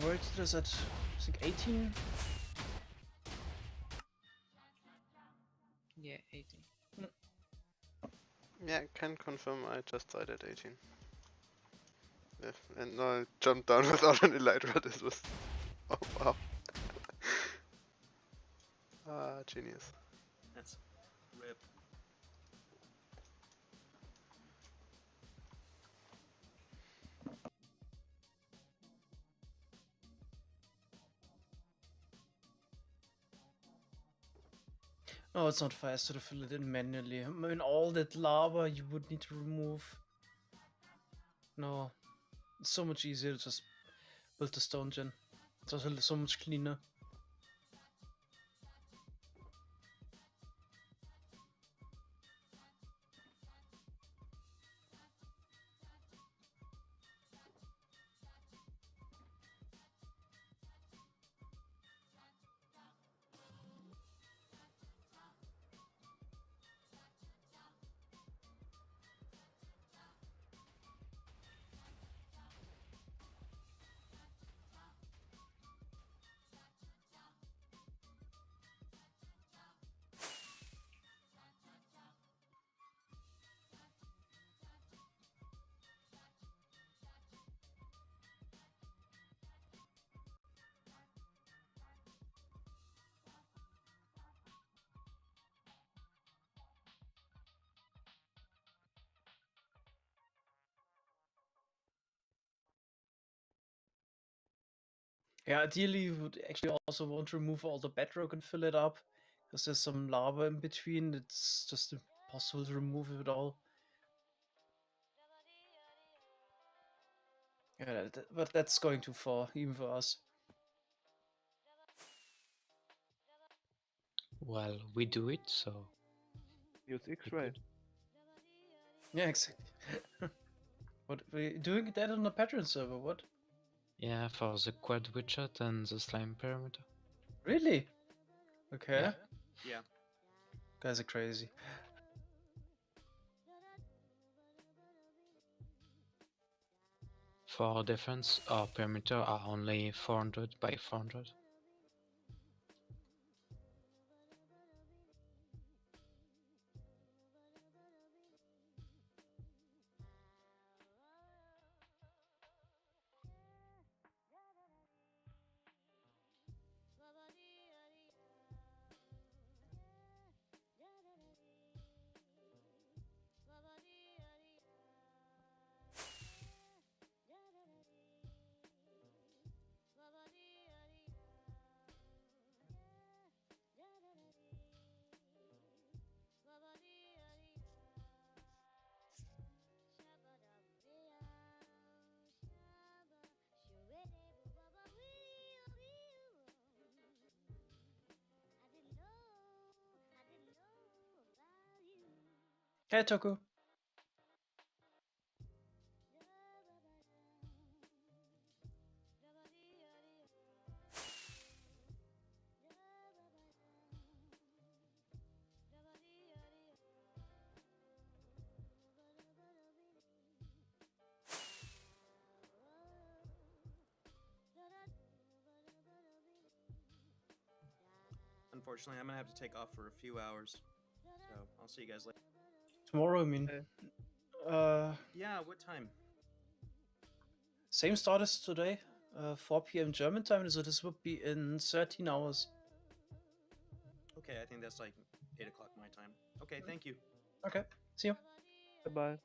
Where is it? I think 18? Yeah, 18. Yeah, I can confirm I just died at 18. Yeah, and now I jumped down without an elytra. This was... Oh wow. Ah, genius. That's rip. Oh, it's not faster to fill it in manually. I mean, all that lava you would need to remove. No. It's so much easier to just build the stone gen. It's also so much cleaner. Yeah, ideally you would actually also want to remove all the bedrock and fill it up. Because there's some lava in between. It's just impossible to remove it all. Yeah, but that's going too far, even for us. Well, we do it, so... Use X-ray. Yeah, exactly. What, we're doing that on the Patreon server, what? Yeah, for the quad widget and the slime perimeter. Really? Okay. Yeah. Yeah. Guys are crazy. For defense, our perimeter are only 400 by 400. Hey, Toku. Unfortunately, I'm gonna have to take off for a few hours. So I'll see you guys later. Tomorrow, I mean. Yeah, what time? Same start as today. 4 p.m. German time, so this would be in 13 hours. Okay, I think that's like 8 o'clock my time. Okay, thank you. Okay, see you. Goodbye.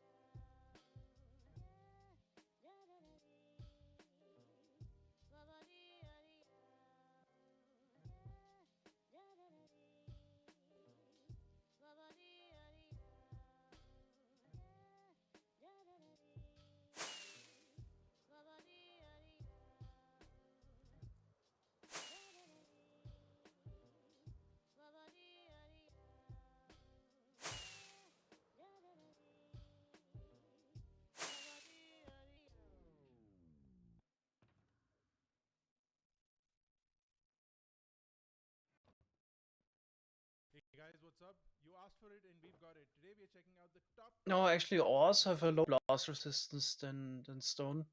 Hey guys, what's up? You asked for it and we've got it. Today we are checking out the top... No, actually, ores have a low blast resistance than stone.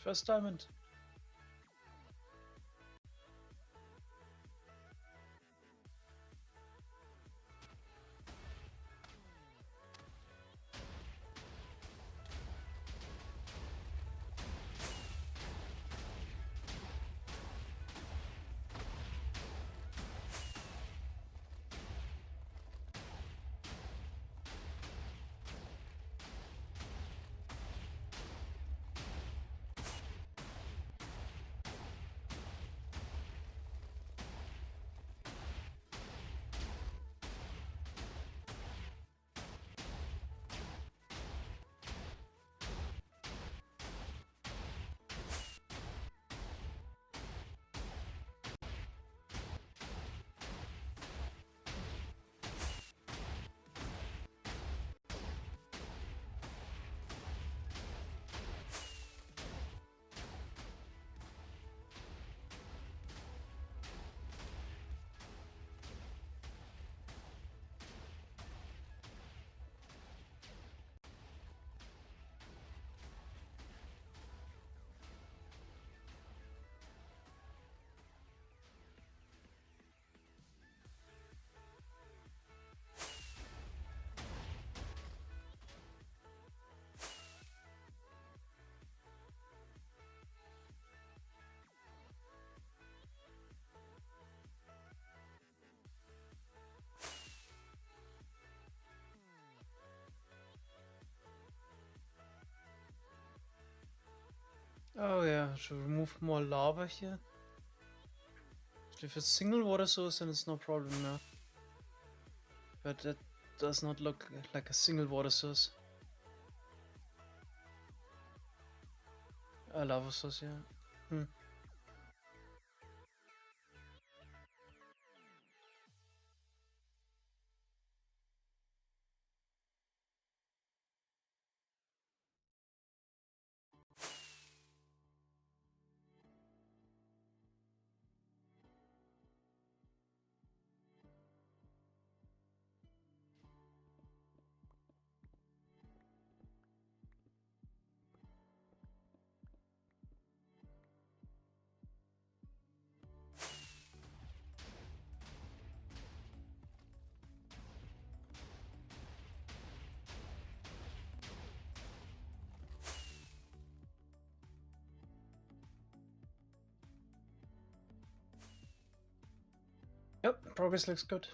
First diamond. Oh yeah, should remove more lava here. If it's single water source, then it's no problem now. But that does not look like a single water source. A lava source, yeah. Hmm. Yep, progress looks good.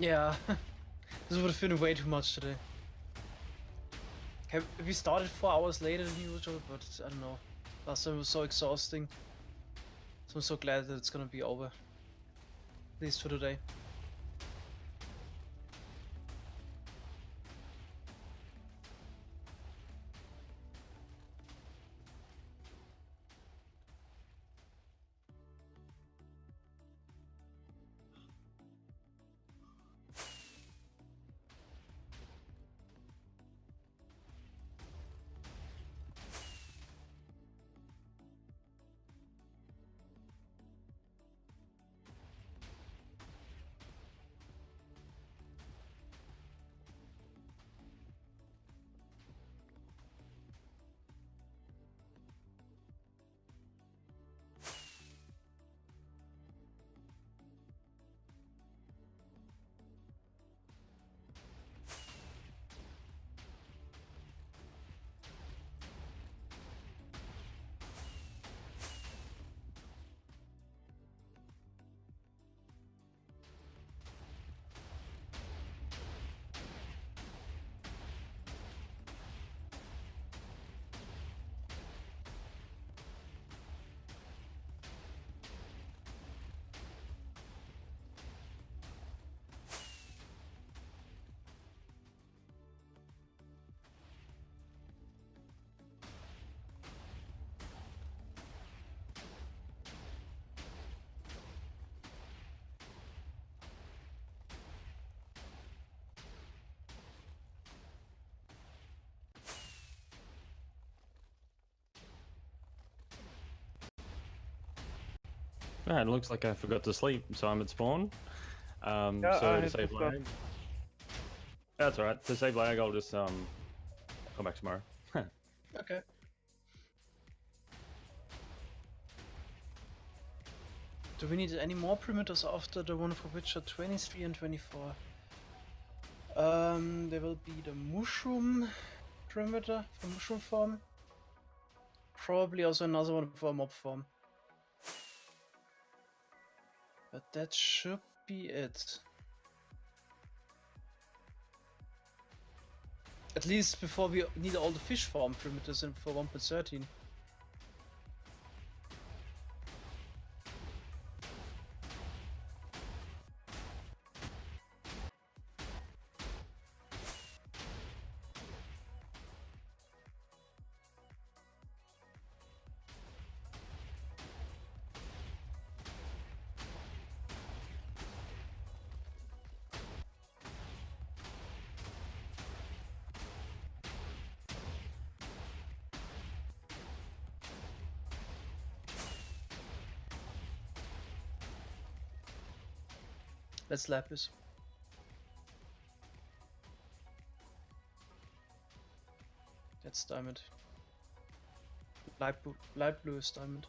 Yeah, this would have been way too much today. Okay, we started 4 hours later than usual, but I don't know. Last time was so exhausting. So I'm so glad that it's gonna be over. At least for today. Ah, it looks like I forgot to sleep, so I'm at spawn. Yeah, So I to had save forgot. lag, that's alright. To save lag, I'll just come back tomorrow. Okay. Do we need any more perimeters after the one for Witcher 23 and 24? There will be the mushroom perimeter for mushroom farm. Probably also another one for mob farm. But that should be it. At least before we need all the fish farm perimeters in for 1.13. Let's lapis. That's diamond. Light blue is diamond.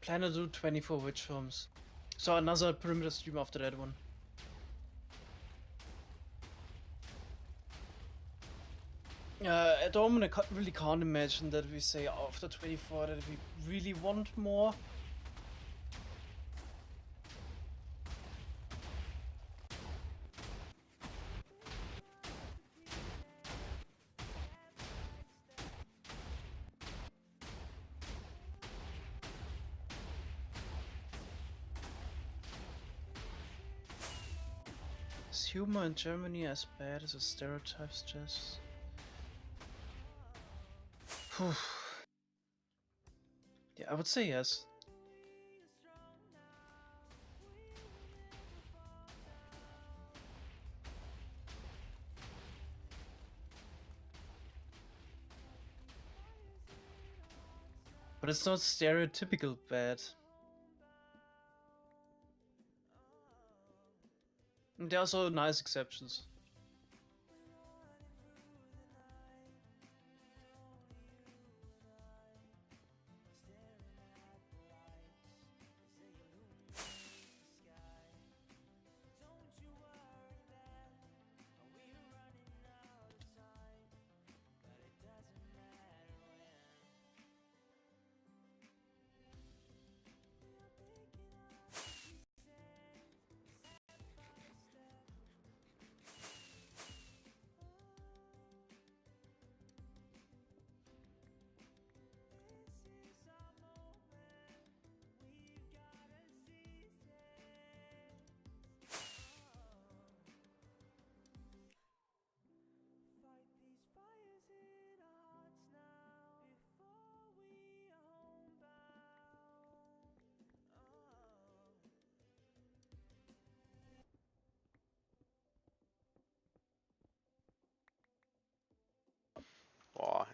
Plan to do 24 witch farms. So another perimeter stream after that one. At the moment I really can't imagine that we say after 24 that we really want more. Is humor in Germany as bad as the stereotypes suggest? Yeah, I would say yes. But it's not stereotypical bad. And there are also nice exceptions.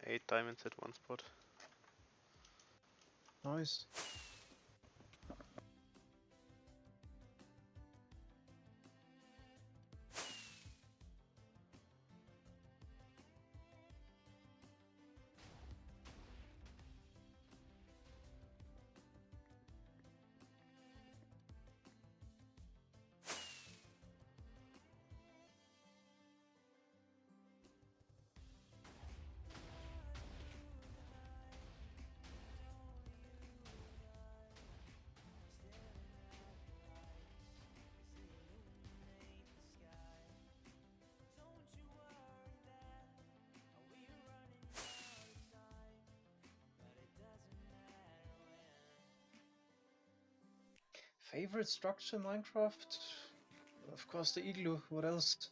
8 diamonds at one spot. Nice. Favorite structure in Minecraft? Of course the igloo, what else?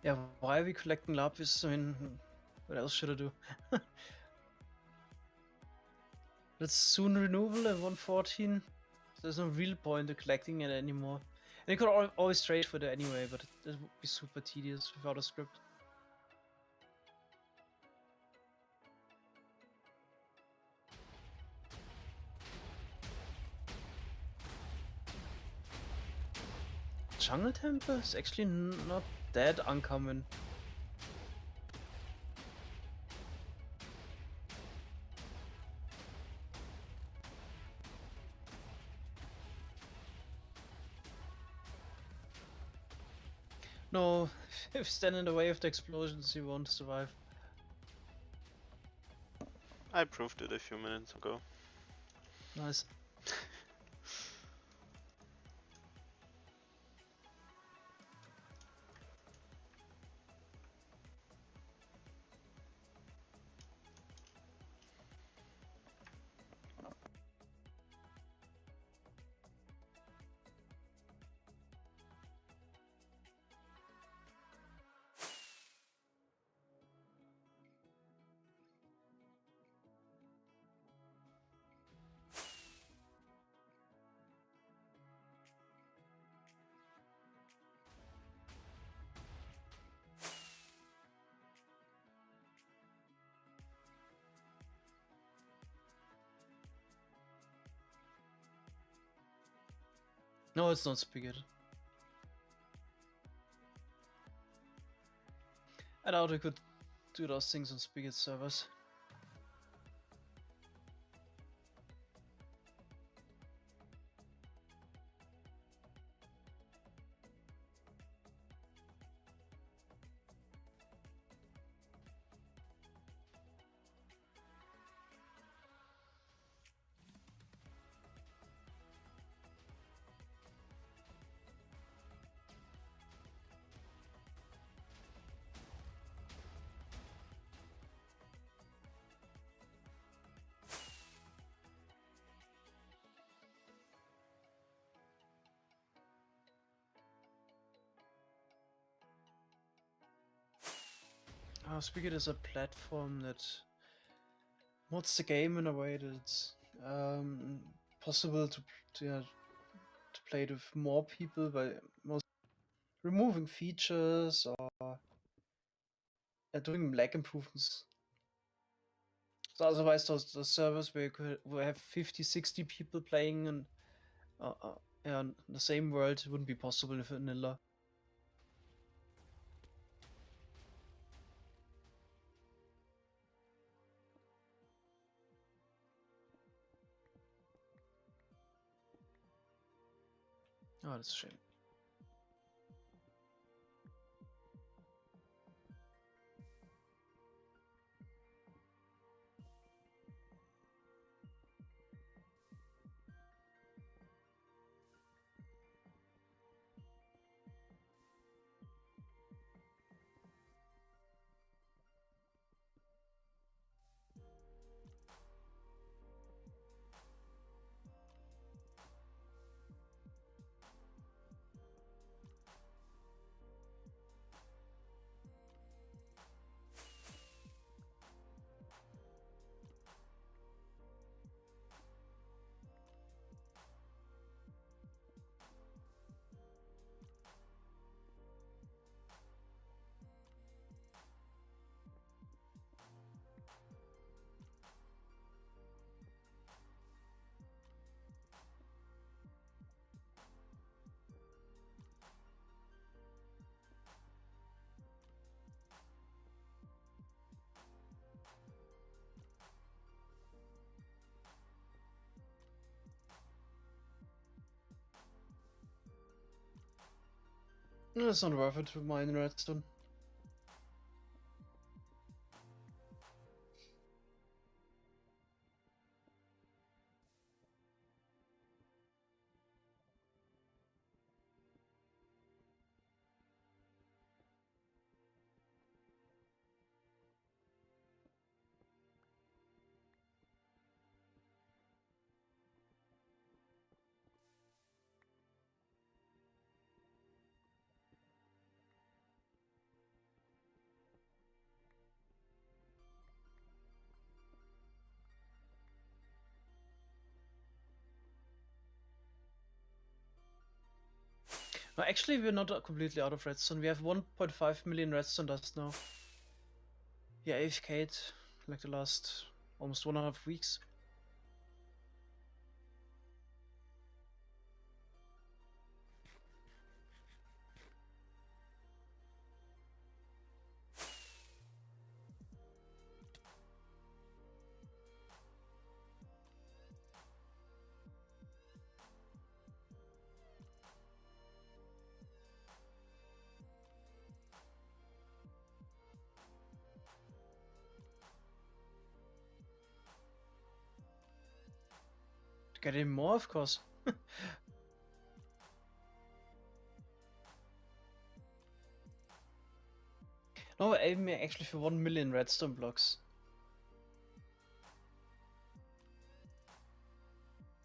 Yeah, why are we collecting lapis? I mean, what else should I do? It's soon renewable at 114. There's no real point in collecting it anymore. And you could always trade for it anyway, but it would be super tedious without a script. Jungle Temple is actually not that uncommon. No, if you stand in the way of the explosions, you won't survive. I proved it a few minutes ago. Nice. No, it's not Spigot. I doubt we could do those things on Spigot servers. Spigot is a platform that mods the game in a way that it's possible to play it with more people by most removing features or doing lag improvements. So otherwise those servers where you could have 50-60 people playing and yeah, in the same world wouldn't be possible with vanilla. Oh, that's a shame. It's not worth it to mine redstone. No, actually, we're not completely out of redstone. We have 1.5 million redstone dust now. Yeah, AFK'd like the last almost 1.5 weeks. To get in more, of course. No, we're aiming actually for 1 million redstone blocks.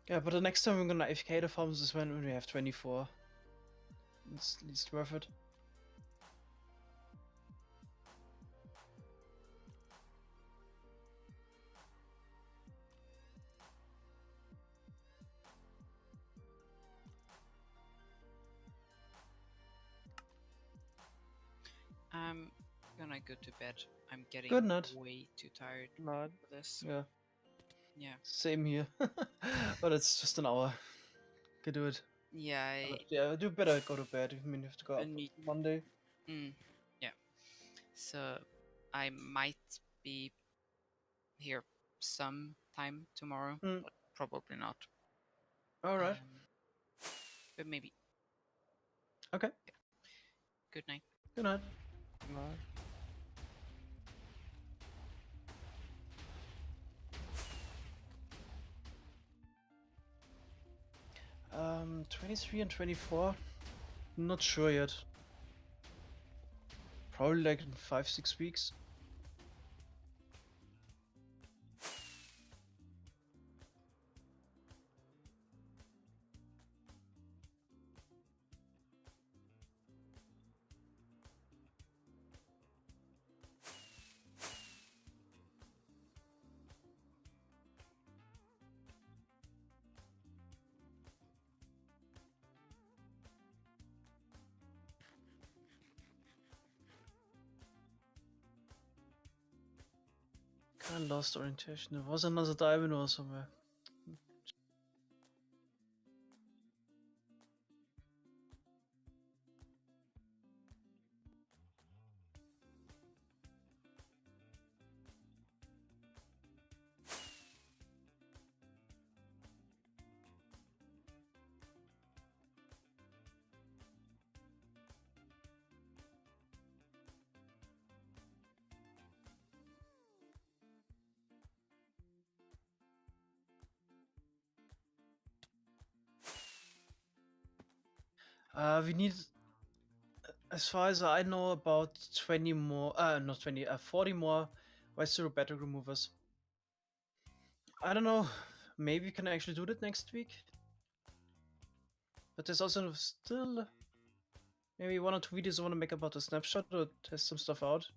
Yeah, but the next time we're gonna AFK the farms is when we have 24. It's at least worth it. I'm gonna go to bed. I'm getting Good night. way too tired Not. for this. Yeah, Yeah. same here. But it's just an hour. Can do it. Yeah, But yeah, do better go to bed. I mean, you have to go I up need- Monday. yeah. So I might be here sometime tomorrow, Mm. but probably not. Alright. But maybe. Okay. Good night. Good night. Not. 23 and 24? Not sure yet. Probably like in 5-6 weeks. Kinda lost orientation. There was another diamond or somewhere. We need, as far as I know, about 20 more, not 20, 40 more White Zero battery removers. I don't know, maybe we can actually do that next week. But there's also still maybe 1 or 2 videos I want to make about the snapshot or test some stuff out.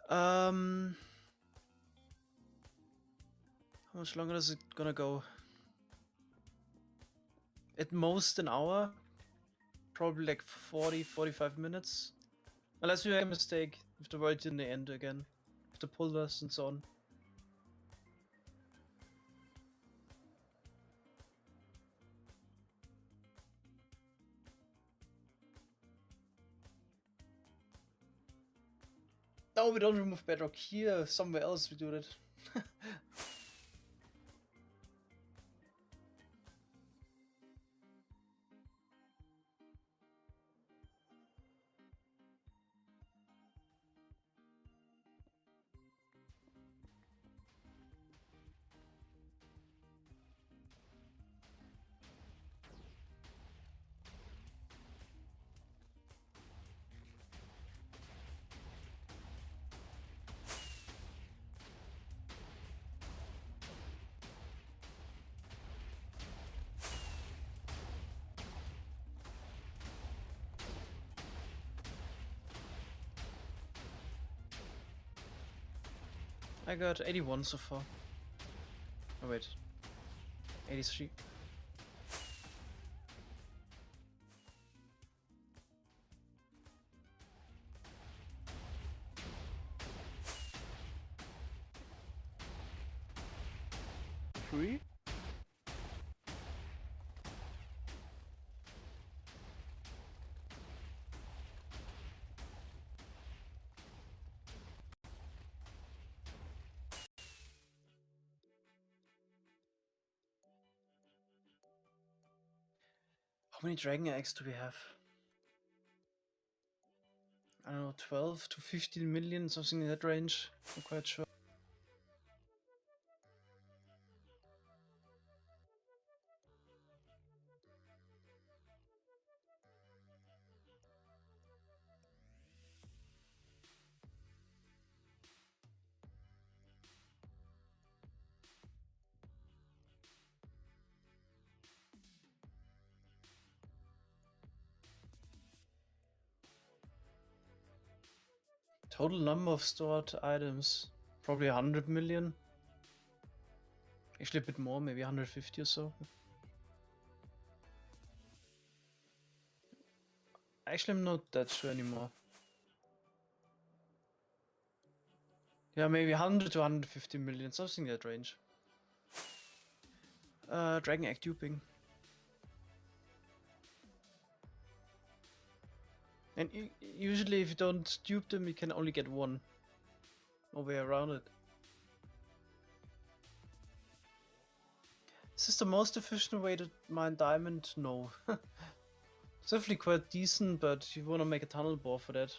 How much longer is it gonna go? At most an hour. Probably like 40-45 minutes. Unless we make a mistake with the world in the end again. With the pullers and so on. No, we don't remove bedrock here. Somewhere else we do that. I got 81 so far. Oh wait, 83. Free? How many dragon eggs do we have? I don't know, 12 to 15 million, something in that range. I'm quite sure. Total number of stored items, probably 100 million. Actually a bit more, maybe 150 or so. Actually, I'm not that sure anymore. Yeah, maybe 100 to 150 million, something in that range. Dragon egg duping. And usually if you don't dupe them, you can only get one. No way around it. Is this the most efficient way to mine diamond? No. It's definitely quite decent, but you want to make a tunnel bore for that.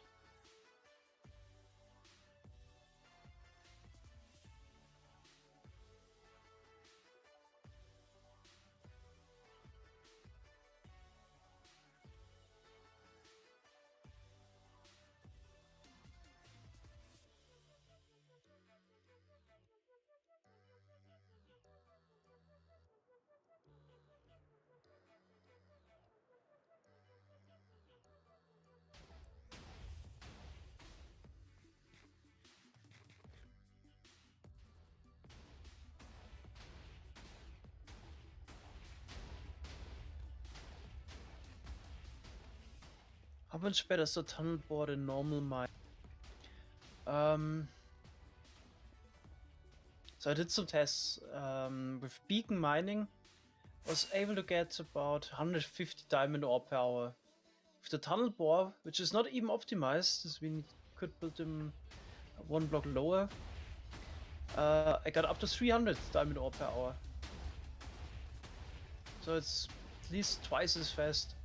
How much better is the tunnel bore than normal mine? So I did some tests with beacon mining. Was able to get about 150 diamond ore per hour. With the tunnel bore, which is not even optimized, as we could build them one block lower, I got up to 300 diamond ore per hour. So it's at least twice as fast.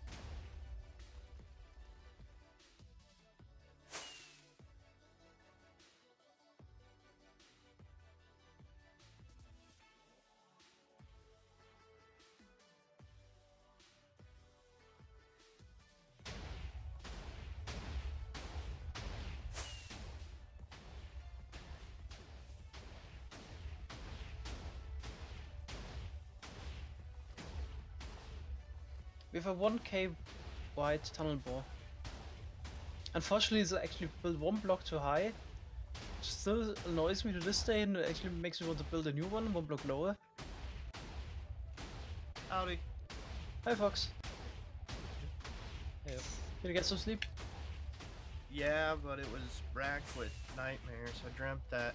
We have a 1k wide tunnel bore. Unfortunately, it's actually built one block too high. Which still annoys me to this day and actually makes me want to build a new one block lower. Howdy. Hi Fox. Hey. Did you get some sleep? Yeah, but it was racked with nightmares. I dreamt that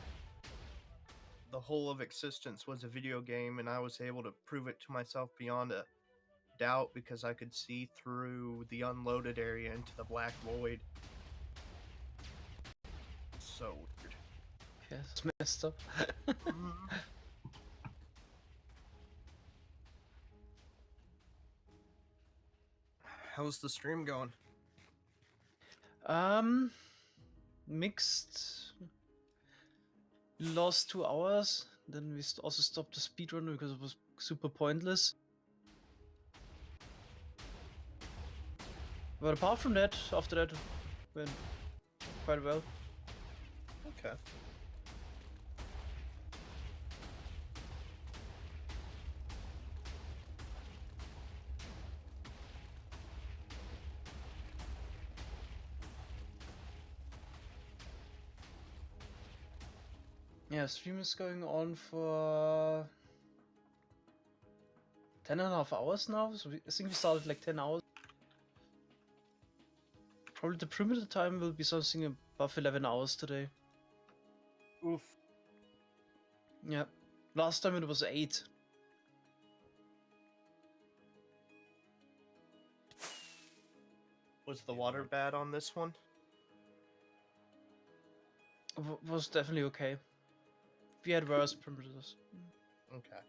the whole of existence was a video game, and I was able to prove it to myself beyond a doubt because I could see through the unloaded area into the black void. So weird. Yeah, it's messed up. How's the stream going? Mixed. We lost 2 hours. Then we also stopped the speedrun because it was super pointless. But apart from that, after that, went quite well. Okay. Yeah, stream is going on for 10.5 hours now. So I think we started like 10 hours. Probably the perimeter time will be something above 11 hours today. Oof. Yeah. Last time it was 8. Was the water bad on this one? Was definitely okay. We had worse perimeters. Okay.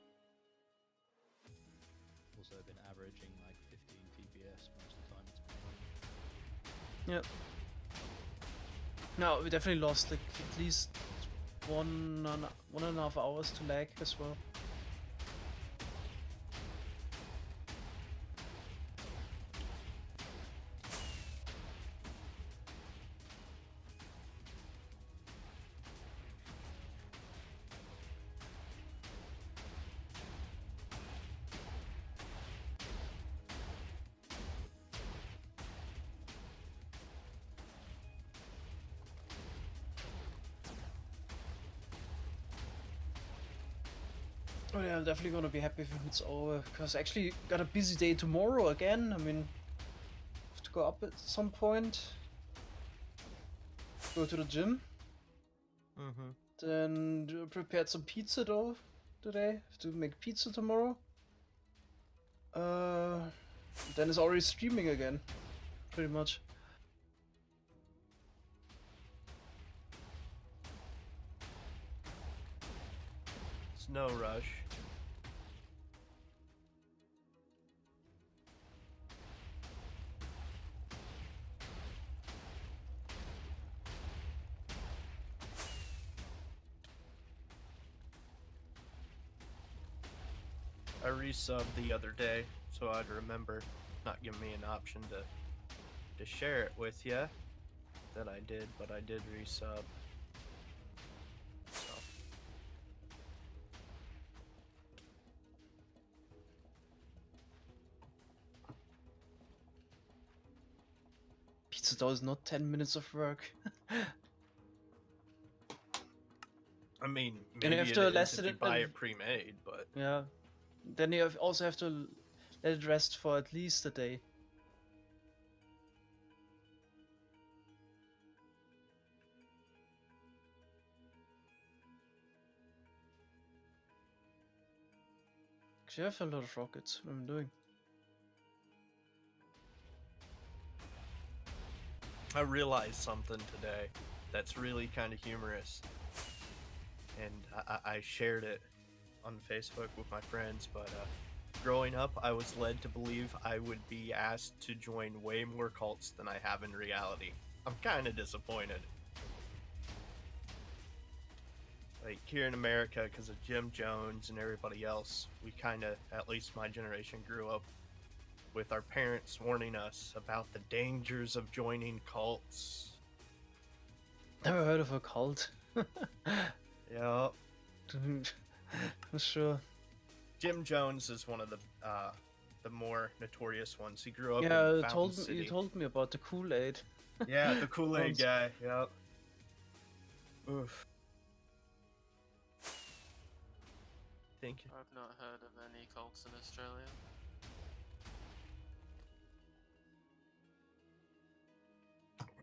Also been averaging like 15 TPS most of the time it's been running. Yeah. No, we definitely lost like at least 1.5 hours to lag as well. Oh yeah, I'm definitely gonna be happy when it's over, because I actually got a busy day tomorrow again. I mean, have to go up at some point, go to the gym, Mm-hmm. then prepared some pizza though today. Have to make pizza tomorrow. Then it's already streaming again, pretty much. It's no rush. I resubbed the other day, so I'd remember not giving me an option to share it with you. That I did, but I did resub. So. Pizza though is not 10 minutes of work. I mean, And you maybe have it to is last if it you buy in- it pre-made, but Yeah. Then you also have to let it rest for at least a day. Actually, I have a lot of rockets. What I'm doing. I realized something today that's really kind of humorous, and I shared it on Facebook with my friends. But growing up, I was led to believe I would be asked to join way more cults than I have in reality. I'm kind of disappointed. Like here in America, because of Jim Jones and everybody else, we kind of, at least my generation, grew up with our parents warning us about the dangers of joining cults. Never heard of a cult. Yeah, For sure. Jim Jones is one of the more notorious ones. He grew up Yeah, in you Fountain City. you told me about the Kool-Aid. Yeah, the Kool-Aid Once. guy. Yep. Oof. Thank you. I've not heard of any cults in Australia.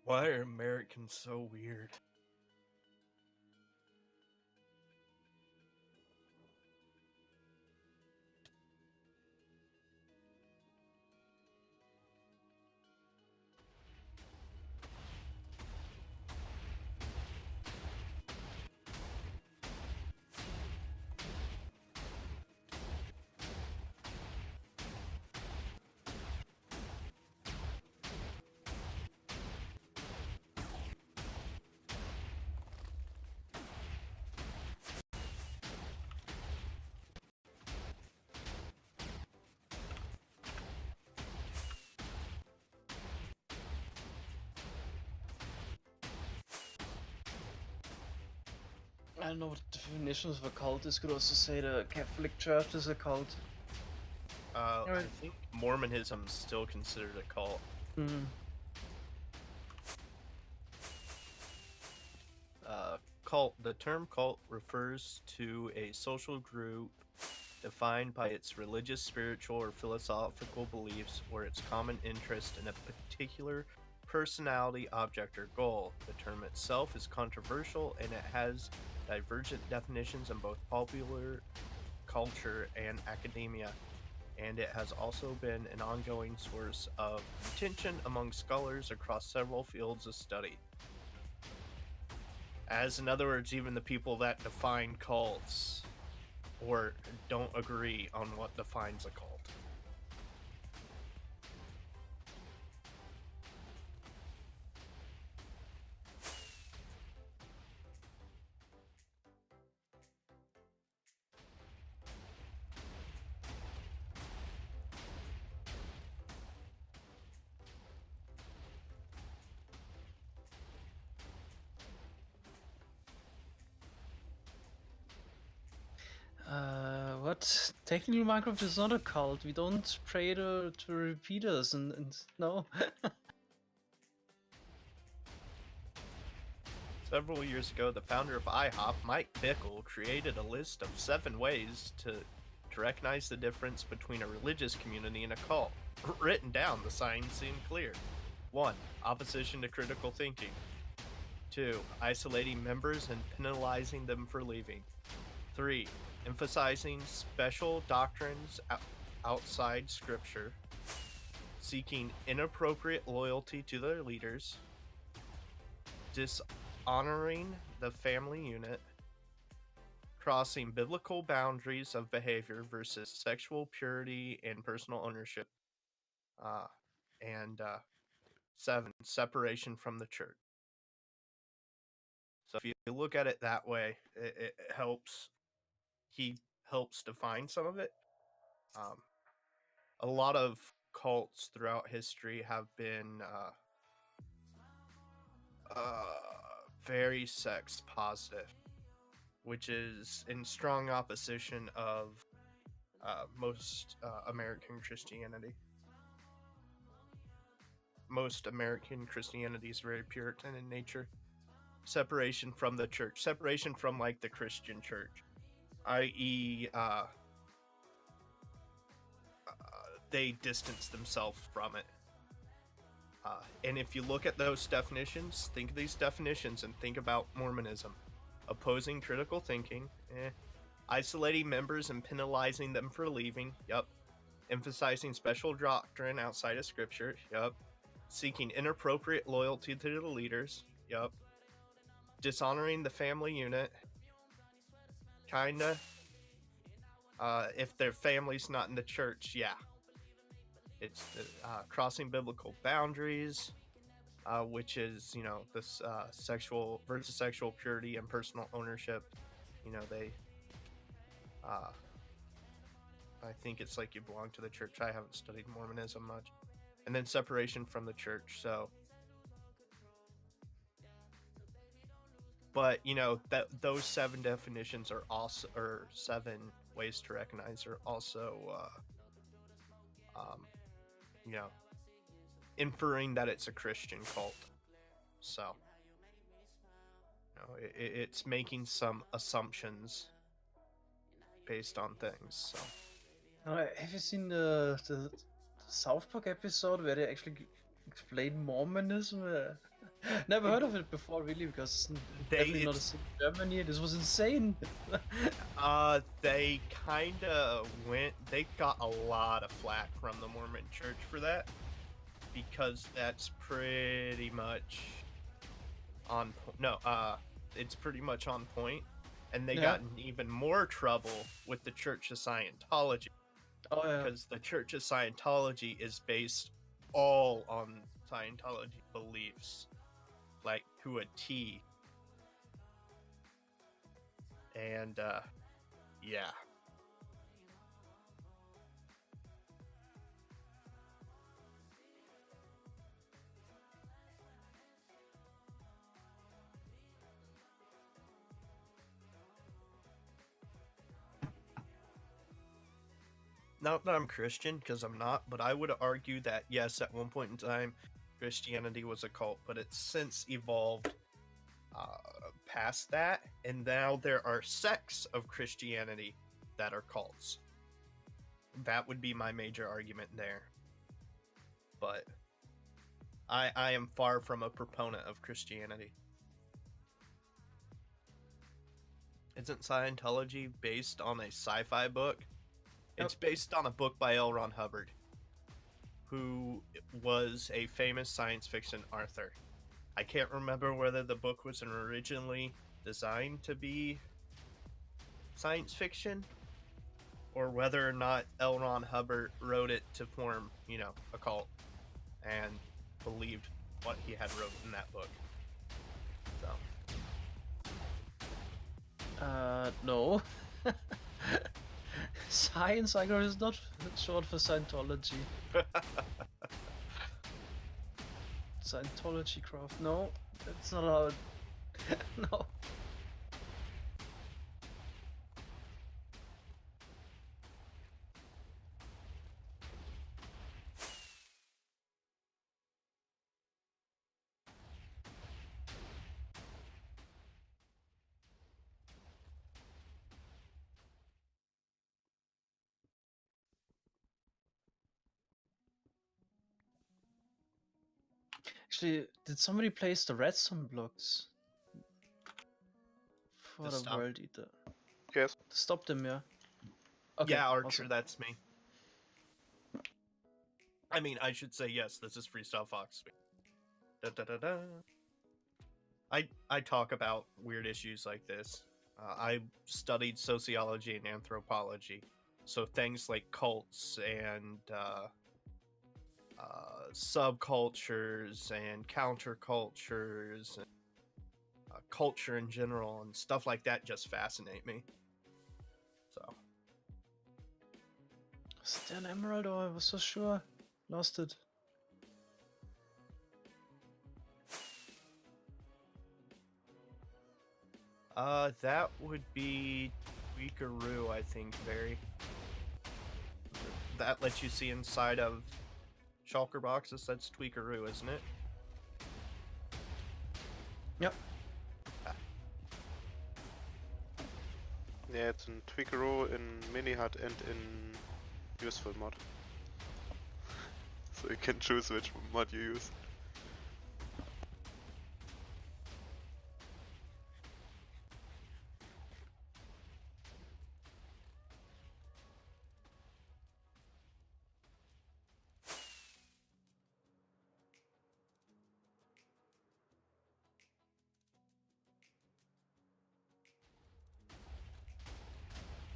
Why are Americans so weird? I don't know what the definition of a cult is. Could also say the Catholic Church is a cult. I Alright. think Mormonism is still considered a cult. cult. The term cult refers to a social group defined by its religious, spiritual, or philosophical beliefs or its common interest in a particular personality, object, or goal. The term itself is controversial and it has divergent definitions in both popular culture and academia, and it has also been an ongoing source of contention among scholars across several fields of study. As in other words, even the people that define cults or don't agree on what defines a cult. What? Technically, Minecraft is not a cult. We don't pray to repeaters and no. Several years ago, the founder of IHOP, Mike Bickle, created a list of 7 ways to recognize the difference between a religious community and a cult. Written down, the signs seem clear. 1. Opposition to critical thinking. 2. Isolating members and penalizing them for leaving. 3. Emphasizing special doctrines outside Scripture. Seeking inappropriate loyalty to their leaders. Dishonoring the family unit. Crossing biblical boundaries of behavior versus sexual purity and personal ownership. And 7. Separation from the church. So if you look at it that way, it helps. He helps define some of it. A lot of cults throughout history have been very sex positive, which is in strong opposition of most American Christianity. Most American Christianity is very Puritan in nature. Separation from the church, separation from like the Christian church, i.e., they distance themselves from it. And if you look at those definitions, think of these definitions and think about Mormonism. Opposing critical thinking, isolating members and penalizing them for leaving, yup. Emphasizing special doctrine outside of Scripture, yup. Seeking inappropriate loyalty to the leaders, yup. Dishonoring the family unit, kinda. If their family's not in the church, yeah. It's crossing biblical boundaries, which is, you know, this sexual versus sexual purity and personal ownership. You know, they, I think it's like you belong to the church. I haven't studied Mormonism much. And then separation from the church. So, but you know that those 7 definitions are also, or 7 ways to recognize, are also, you know, inferring that it's a Christian cult. So, you know, it's making some assumptions based on things. So, Have you seen the South Park episode where they actually explain Mormonism? Never heard of it before, really, because definitely not a thing in Germany. This was insane. They kind of they got a lot of flack from the Mormon church for that, because that's pretty much on it's pretty much on point, and they got in even more trouble with the Church of Scientology. Oh yeah, because the Church of Scientology is based all on Scientology beliefs, like to a T. And yeah. Not that I'm Christian, because I'm not, but I would argue that yes, at one point in time, Christianity was a cult, but it's since evolved past that, and now there are sects of Christianity that are cults. That would be my major argument there. But I am far from a proponent of Christianity. Isn't Scientology based on a sci-fi book? It's based on a book by L. Ron Hubbard, who was a famous science fiction author. I can't remember whether the book was originally designed to be science fiction, or whether or not L. Ron Hubbard wrote it to form, a cult, and believed what he had wrote in that book. So. No. SciCraft is not short for Scientology. Scientology craft. No, that's not how it... No. Actually, did somebody place the redstone blocks for the stop. World Eater? Yes. To stop them, yeah. Okay, Yeah, Archer, awesome. that's me. I mean, I should say yes, this is Freestyle Fox. Da, da, da, da. I talk about weird issues like this. I studied sociology and anthropology, so things like cults and subcultures and countercultures and culture in general and stuff like that just fascinate me. So. Was there an emerald? Oh, I was so sure. Lost it. That would be Tweakaroo, I think, Barry. That lets you see inside of shulker boxes. That's Tweakaroo, isn't it? Yep. Yeah, it's in Tweakaroo, in Mini Hut, and in Useful Mod. So you can choose which mod you use.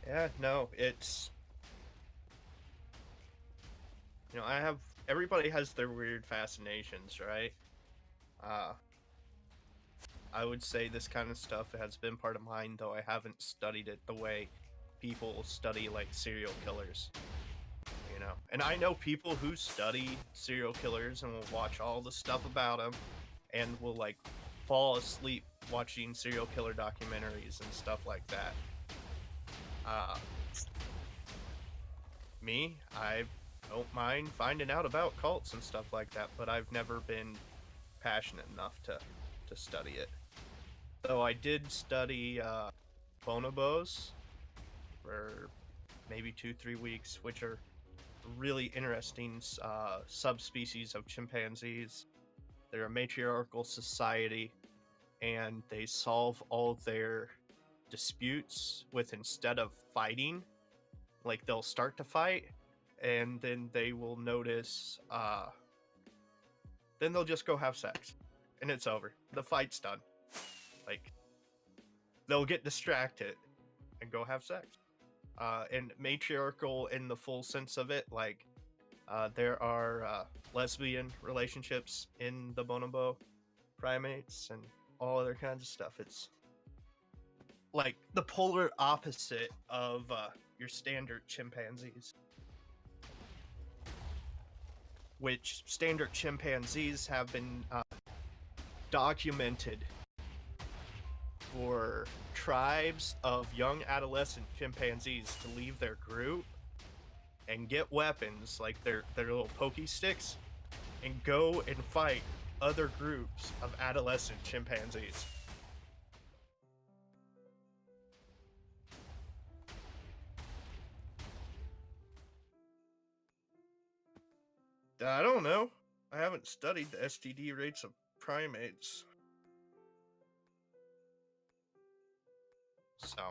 Yeah, no, it's... everybody has their weird fascinations, right? I would say this kind of stuff has been part of mine, though I haven't studied it the way people study, like, serial killers. And I know people who study serial killers and will watch all the stuff about them and will, like, fall asleep watching serial killer documentaries and stuff like that. Me, I don't mind finding out about cults and stuff like that, but I've never been passionate enough to study it. Though I did study bonobos for maybe 2-3 weeks, which are really interesting subspecies of chimpanzees. They're a matriarchal society, and they solve all their disputes with, instead of fighting, like they'll start to fight and then they will notice then they'll just go have sex and it's over. The fight's done. Like, they'll get distracted and go have sex. And matriarchal in the full sense of it, like there are lesbian relationships in the bonobo primates and all other kinds of stuff. It's like the polar opposite of your standard chimpanzees. Which standard chimpanzees have been documented for tribes of young adolescent chimpanzees to leave their group and get weapons like their little pokey sticks and go and fight other groups of adolescent chimpanzees. I don't know. I haven't studied the STD rates of primates. So.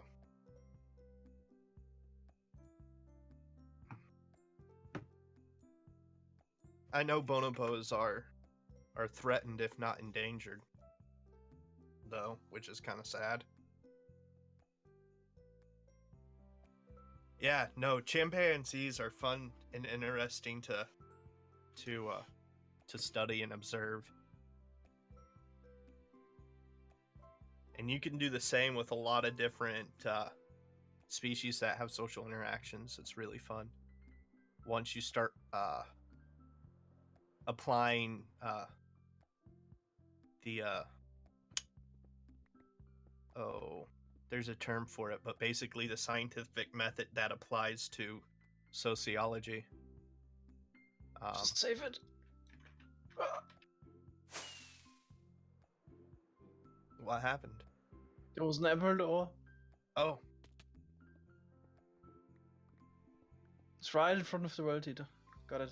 I know bonobos are threatened if not endangered, though, which is kind of sad. Yeah, no, chimpanzees are fun and interesting to study and observe. And you can do the same with a lot of different species that have social interactions. It's really fun once you start applying there's a term for it, but basically the scientific method that applies to sociology. Just save it. What happened? There was an emerald ore. Oh, It's right in front of the world eater. Got it.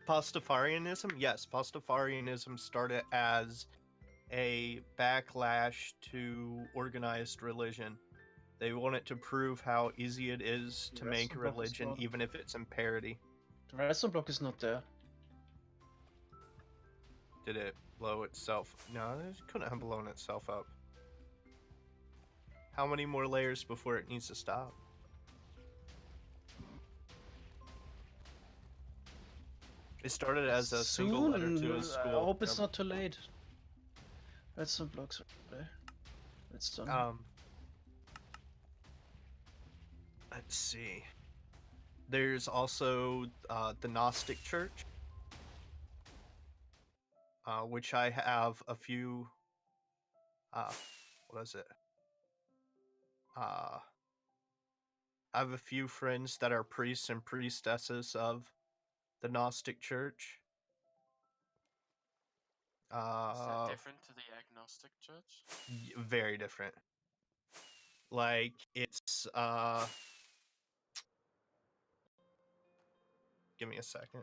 Pastafarianism? Yes, Pastafarianism started as a backlash to organized religion. They wanted to prove how easy it is to That's make the block as religion, well. even if it's in parody. The redstone block is not there. Did it blow itself? No, it couldn't have blown itself up. How many more layers before it needs to stop? It started as a single letter to a I school. hope it's not too late. Redstone blocks are there. It's done. Let's see. There's also the Gnostic Church, which I have a few. What is it? I have a few friends that are priests and priestesses of the Gnostic Church. Is that different to the agnostic church? Very different. Like, it's give me a second.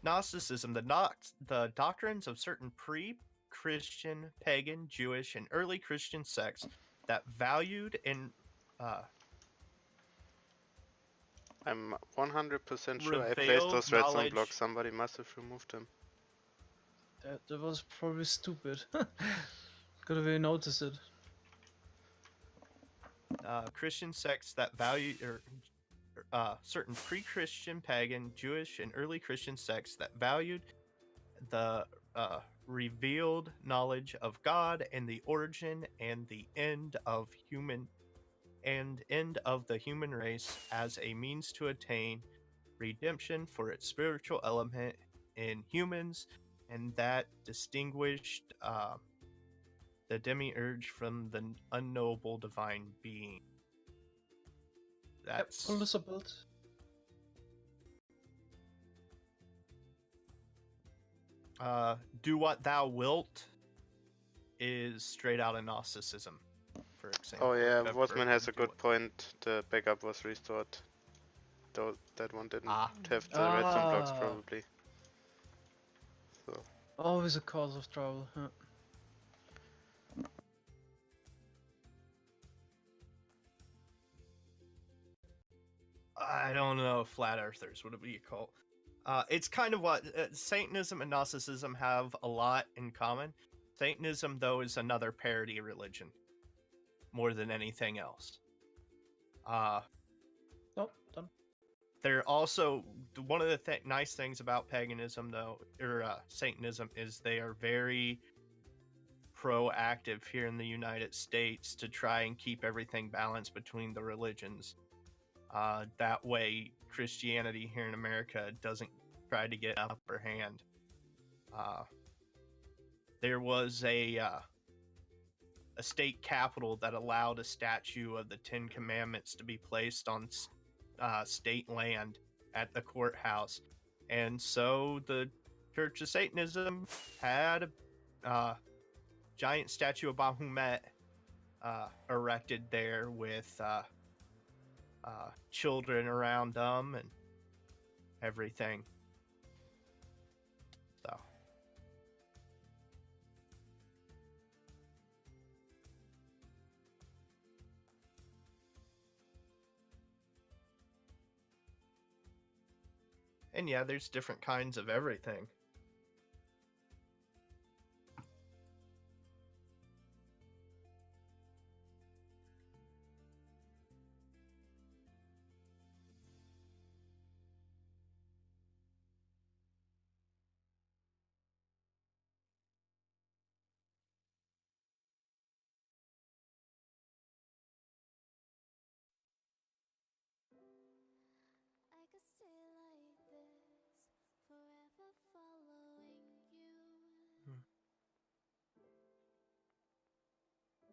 Gnosticism, the doctrines of certain pre-Christian, pagan, Jewish, and early Christian sects that valued and I'm 100% sure I placed revealed those redstone knowledge. blocks. Somebody must have removed them. That was probably stupid. Could have even noticed it. Christian sects that value certain pre-Christian, pagan, Jewish, and early Christian sects that valued the revealed knowledge of God and the origin and the end of the human race as a means to attain redemption for its spiritual element in humans, and that distinguished the demiurge from the unknowable divine being. That's Full support. do what thou wilt is straight out of Gnosticism, for example. Oh yeah, If I've Watchman heard has a do good it. point. The backup was restored. Though that one didn't Ah. have the redstone blocks probably. So Always a cause of trouble. Huh? I don't know if flat earthers would be a cult. It's kind of what Satanism and Gnosticism have a lot in common. Satanism, though, is another parody religion more than anything else. Oh, done. They're also one of the nice things about paganism, though, or Satanism, is they are very proactive here in the United States to try and keep everything balanced between the religions. That way, Christianity here in America doesn't try to get an upper hand. There was a state capitol that allowed a statue of the Ten Commandments to be placed on state land at the courthouse, and so the Church of Satanism had giant statue of Bahamut erected there with children around them and everything. So. And yeah, there's different kinds of everything.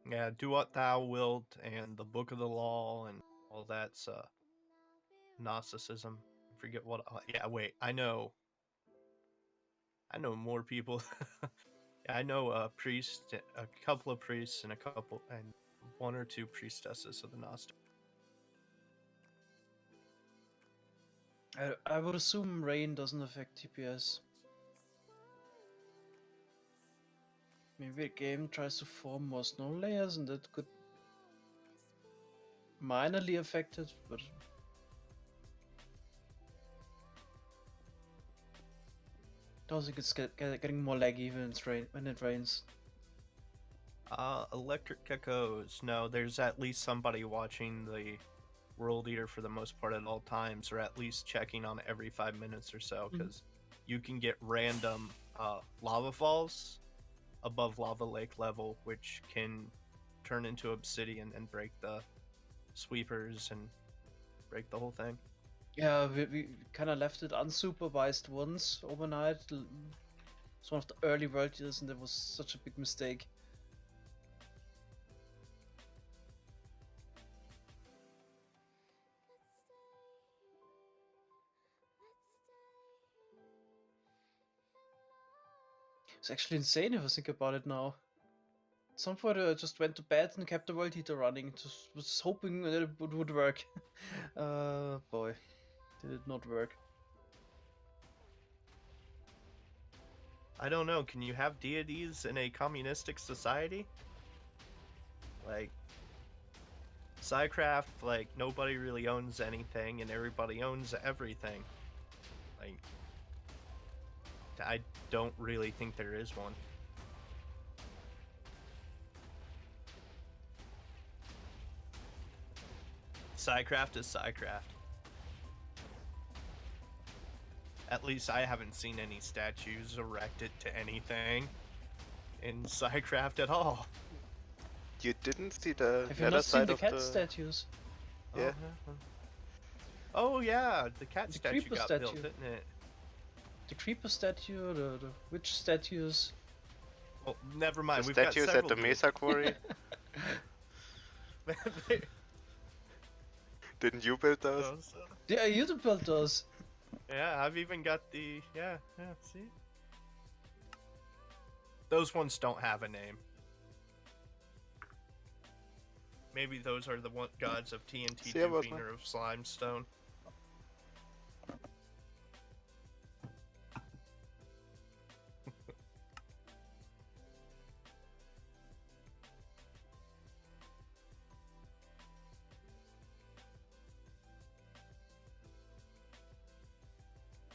Yeah, do what thou wilt, and the book of the law, and all that's Gnosticism. I forget what. Yeah, wait. I know more people. Yeah, I know a priest, a couple of priests, and one or two priestesses of the Gnostic. I would assume rain doesn't affect TPS. Maybe a game tries to form more snow layers and that could minorly affect it, but I don't think it's getting more laggy when it rains. Electric geckos. No, there's at least somebody watching the World Eater for the most part at all times, or at least checking on it every 5 minutes or so, because you can get random lava falls above lava lake level, which can turn into obsidian and break the sweepers and break the whole thing. Yeah, we kind of left it unsupervised once overnight. It's one of the early World Eaters, and that was such a big mistake. It's actually insane if I think about it now. At some point I just went to bed and kept the World Heater running, just was hoping that it would work. Boy, did it not work. I don't know, can you have deities in a communistic society? Like, SciCraft, like, nobody really owns anything and everybody owns everything. Like, I don't really think there is one. SciCraft is SciCraft. At least I haven't seen any statues erected to anything in SciCraft at all. You didn't see the Have you other not seen side the of cat the... statues? Yeah. Oh yeah, the cat The statue creeper got statue. built, didn't it? The creeper statue, the witch statues. Well, never mind. The We've got statues at several the new- Mesa Quarry. Didn't you build those? Yeah, you built those. Yeah, I've even got the yeah. See, those ones don't have a name. Maybe those are the gods of TNT, See, I was Duveen, or of Slimestone.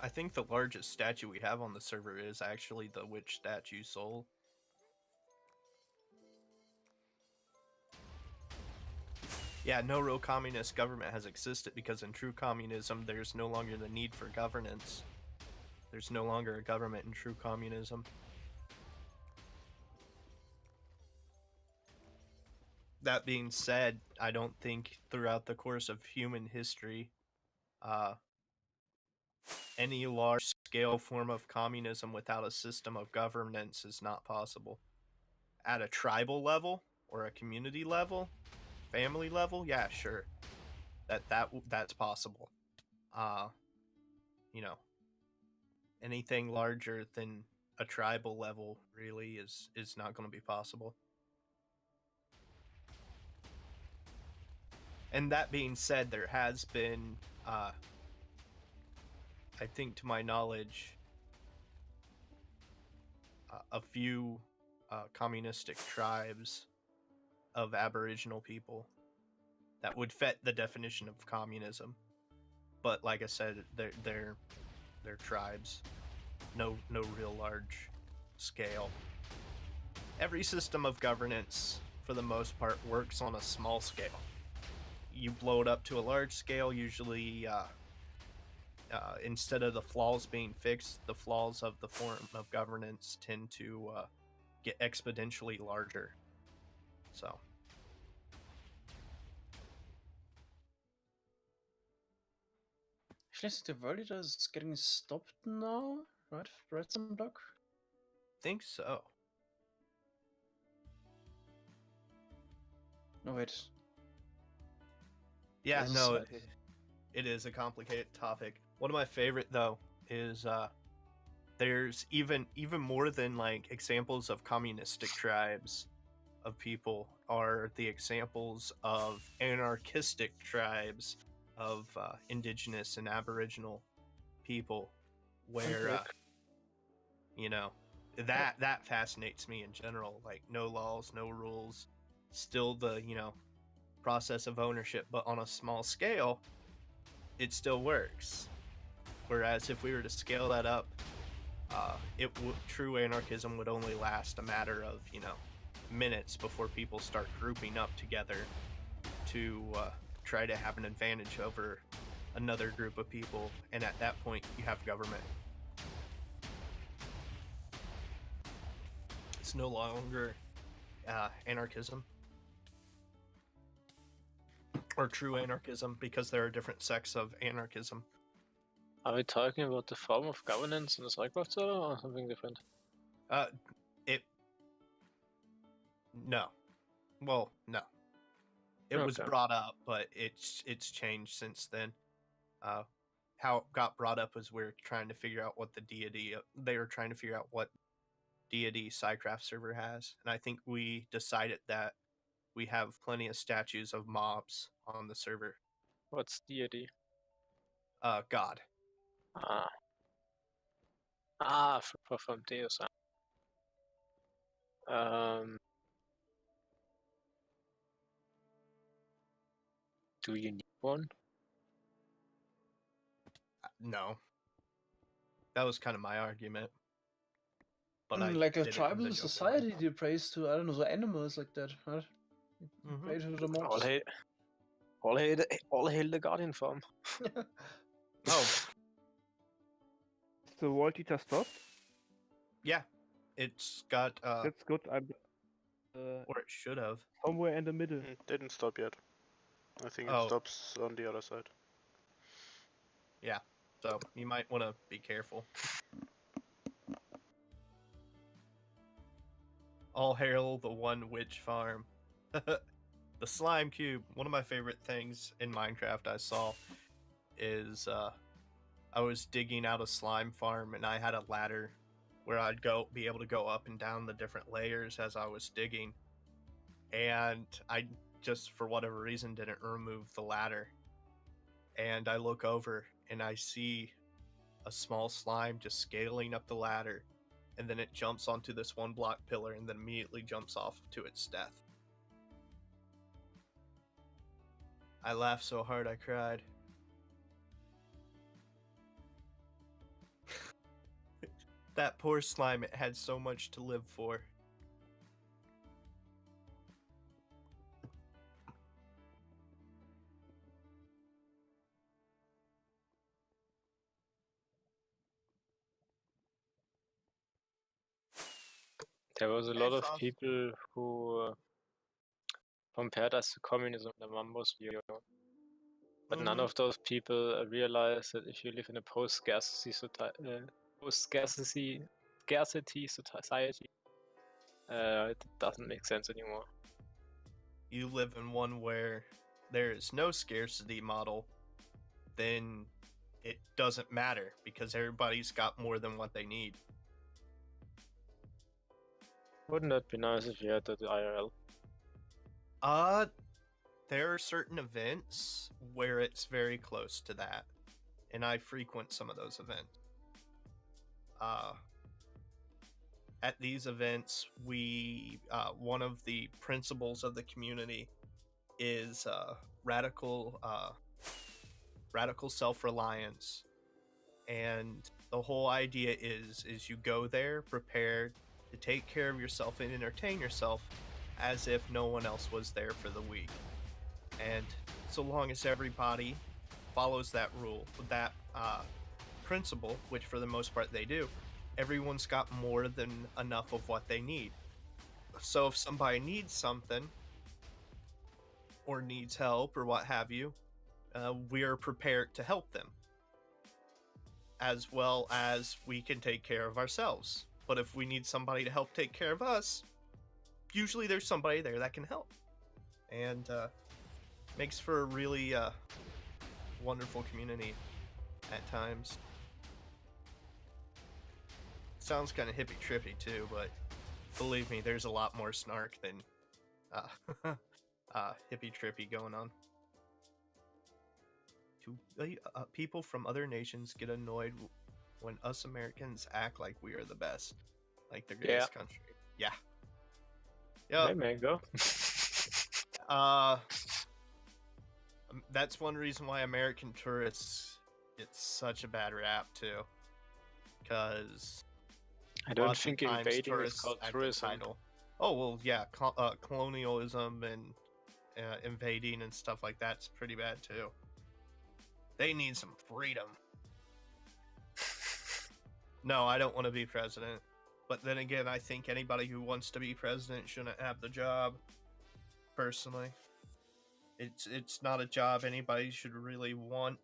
I think the largest statue we have on the server is actually the witch statue soul. Yeah, no real communist government has existed because in true communism, there's no longer the need for governance. There's no longer a government in true communism. That being said, I don't think throughout the course of human history, any large-scale form of communism without a system of governance is not possible. At a tribal level or a community level, family level, yeah, sure, that's possible. You know, anything larger than a tribal level really is not going to be possible. And that being said, there has been, I think to my knowledge, a few communistic tribes of Aboriginal people that would fit the definition of communism. But like I said, they're tribes, no real large scale. Every system of governance, for the most part, works on a small scale. You blow it up to a large scale, usually instead of the flaws being fixed, the flaws of the form of governance tend to get exponentially larger. So. Actually, I think the world eater is getting stopped now, right? Redstone block? Think so. No, wait. Yeah, Yes. no, it is a complicated topic. One of my favorite though is there's even more than like examples of communistic tribes of people are the examples of anarchistic tribes of indigenous and aboriginal people, where you know, that fascinates me in general. Like, no laws, no rules, still the, you know, process of ownership, but on a small scale it still works. Whereas if we were to scale that up, true anarchism would only last a matter of, you know, minutes before people start grouping up together to try to have an advantage over another group of people, and at that point you have government. It's no longer anarchism or true anarchism, because there are different sects of anarchism. Are we talking about the form of governance in the SciCraft server or something different? No. Well, no. It was Okay. brought up, but it's changed since then. How it got brought up was we're trying to figure out what the deity. They were trying to figure out what deity SciCraft server has, and I think we decided that we have plenty of statues of mobs on the server. What's deity? God. From Deus. Do you need one? No. That was kind of my argument. But like a did it in the tribal joking society, way. you praise to, I don't know, the animals like that, right? You pray to the mobs. All hail the Guardian form. Oh, The World Eater stopped? yeah. It's got That's good. I'm or it should have. somewhere in the middle. It didn't stop yet. I think it Oh. stops on the other side. Yeah. So you might want to be careful. All hail the one witch farm. The slime cube. One of my favorite things in Minecraft I saw is I was digging out a slime farm, and I had a ladder where I'd be able to go up and down the different layers as I was digging. And I just, for whatever reason, didn't remove the ladder. And I look over and I see a small slime just scaling up the ladder, and then it jumps onto this one block pillar and then immediately jumps off to its death. I laughed so hard I cried. That poor slime, it had so much to live for. There was a lot of awesome. people who compared us to communism in the Mambos video. But none of those people realize that if you live in a post-scarcity society, it doesn't make sense anymore. You live in one where there is no scarcity model, then it doesn't matter because everybody's got more than what they need. Wouldn't that be nice if you had that IRL? There are certain events where it's very close to that, and I frequent some of those events. At these events, we one of the principles of the community is radical self-reliance, and the whole idea is you go there prepared to take care of yourself and entertain yourself as if no one else was there for the week. And so long as everybody follows that rule, that principle, which for the most part they do, everyone's got more than enough of what they need. So if somebody needs something or needs help or what have you, we're prepared to help them, as well as we can take care of ourselves. But if we need somebody to help take care of us, usually there's somebody there that can help, and makes for a really wonderful community at times. Sounds kind of hippie trippy too, but believe me, there's a lot more snark than hippie trippy going on. People from other nations get annoyed when us Americans act like we are the best, like the greatest country. Yeah. Yeah. Hey, Mango. That's one reason why American tourists get such a bad rap too, because I don't think invading is called tourism. Oh well, yeah, colonialism and invading and stuff like that's pretty bad too. They need some freedom. No, I don't want to be president. But then again, I think anybody who wants to be president shouldn't have the job. Personally, it's not a job anybody should really want.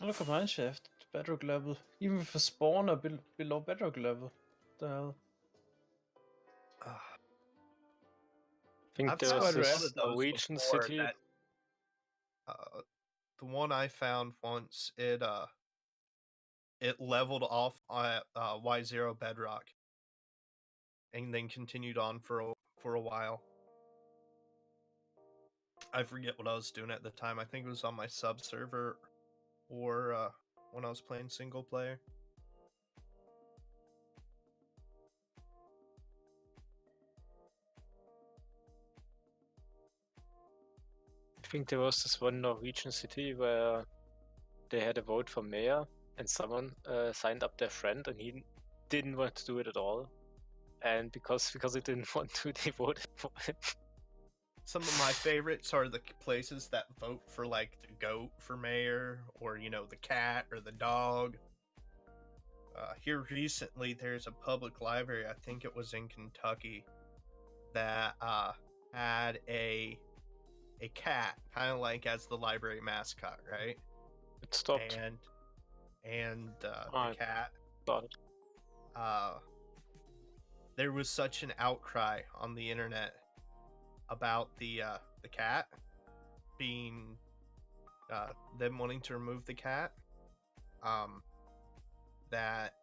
Look at Mineshaft, bedrock level. Even with a spawner below bedrock level. The hell? I think I've there found was a lot this of those Norwegian before city. that, the one I found once, it leveled off at Y0 bedrock, and then continued on for a while. I forget what I was doing at the time. I think it was on my sub server, or when I was playing single player. I think there was this one Norwegian city where they had a vote for mayor, and someone signed up their friend, and he didn't want to do it at all. And because he didn't want to, they voted for him. Some of my favorites are the places that vote for like the goat for mayor, or the cat or the dog. Here recently, there's a public library, I think it was in Kentucky, that had a cat, kind of like as the library mascot, right? It stopped. And the cat. Got it. There was such an outcry on the internet about the cat being them wanting to remove the cat, that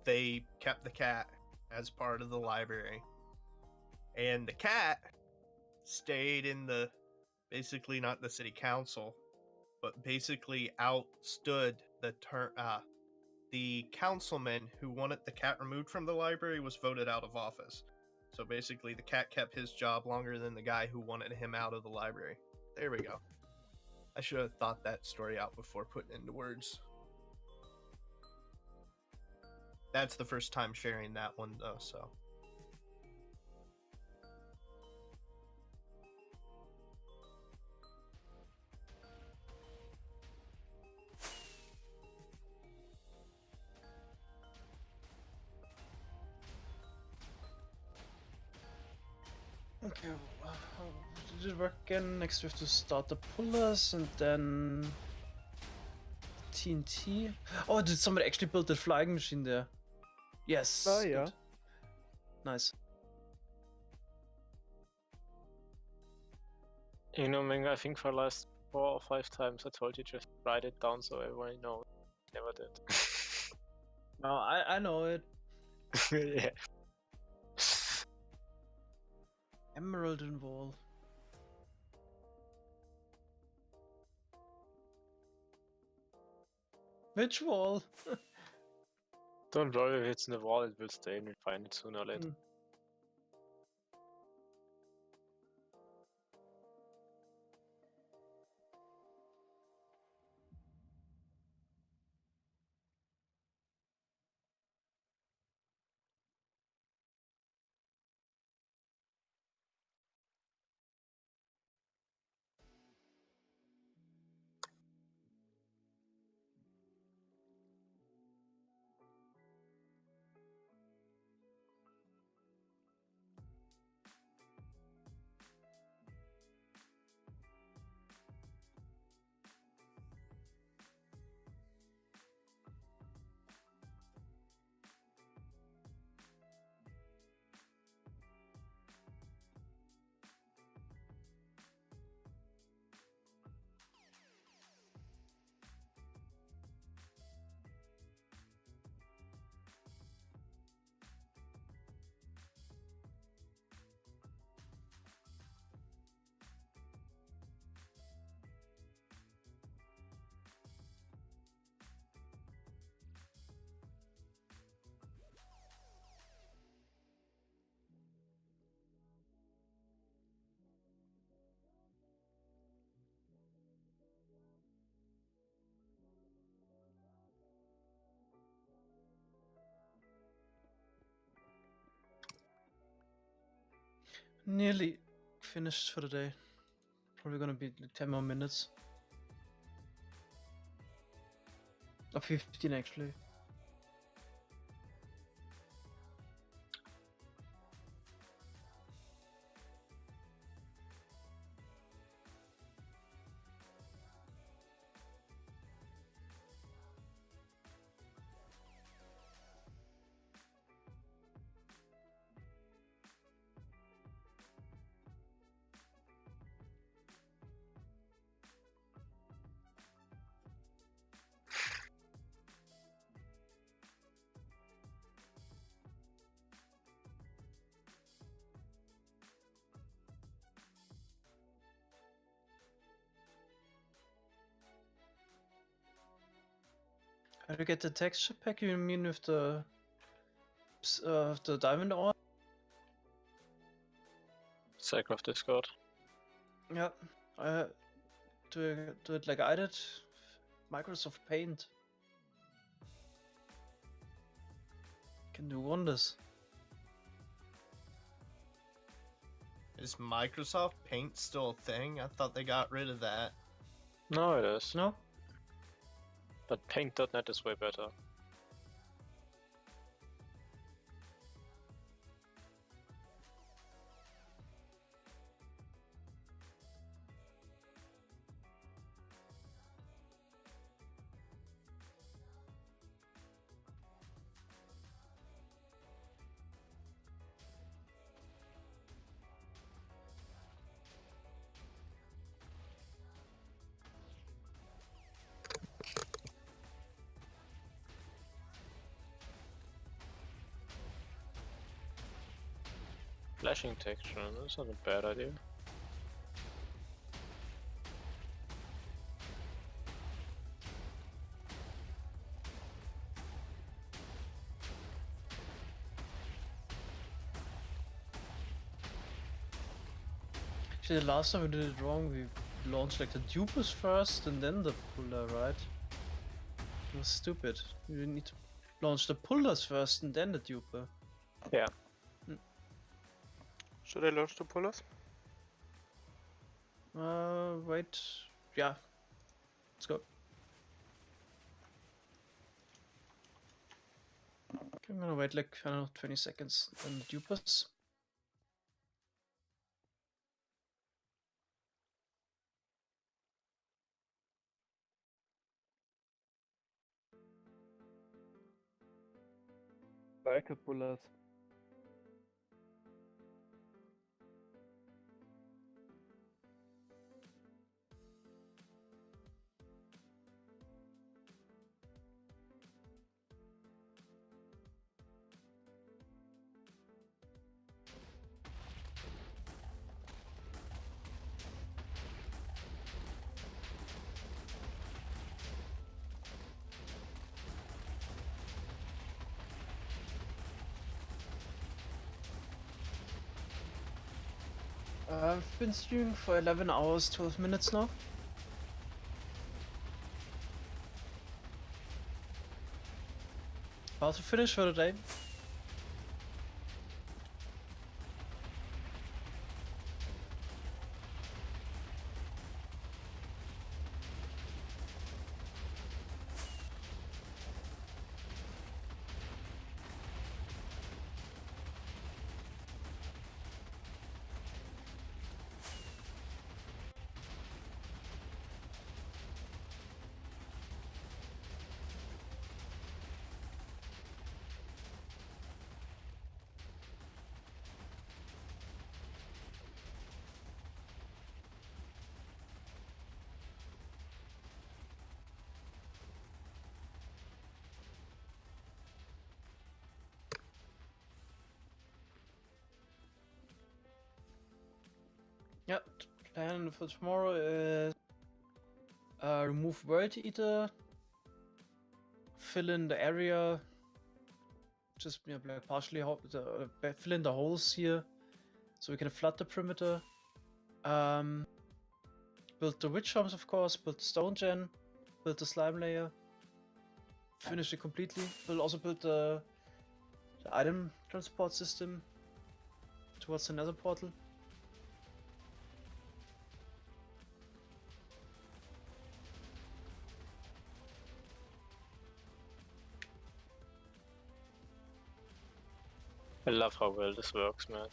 they kept the cat as part of the library, and the cat stayed in basically not the city council, but basically outstood the councilman who wanted the cat removed from the library was voted out of office. So basically the cat kept his job longer than the guy who wanted him out of the library. There we go. I should have thought that story out before putting it into words. That's the first time sharing that one though, so. Okay, how did it work again? Next we have to start the pullers and then TNT. Oh, did somebody actually build the flying machine there? Yes. Oh yeah. Good. Nice. Mango, I think for the last 4 or 5 times I told you just write it down so everyone knows. Never did. No, I know it. Yeah. Emerald and wall. Which wall? Don't worry, if it's in the wall, it will stay and we'll find it sooner or later. Nearly finished for the day. Probably gonna be like 10 more minutes. Or 15 actually. How do you get the texture pack? You mean with the diamond ore? SciCraft Discord. Yeah. Do it like I did. Microsoft Paint. Can do wonders. Is Microsoft Paint still a thing? I thought they got rid of that. No, it is. No? But Paint.net is way better. Flashing texture, that's not a bad idea. Actually, the last time we did it wrong, we launched like the dupers first and then the puller, right? It was stupid. You need to launch the pullers first and then the duper. Yeah. Should I launch the pullers? Wait. Yeah. Let's go. Okay, I'm gonna wait like, I don't know, 20 seconds and the dupers. Backup pullers. I've been streaming for 11 hours, 12 minutes now. About to finish for the day. Yeah, plan for tomorrow is remove World Eater, fill in the area, just like partially fill in the holes here, so we can flood the perimeter. Build the witch farms, of course. Build the stone gen. Build the slime layer. Finish it completely. We'll also build the item transport system towards the nether portal. I love how well this works, man.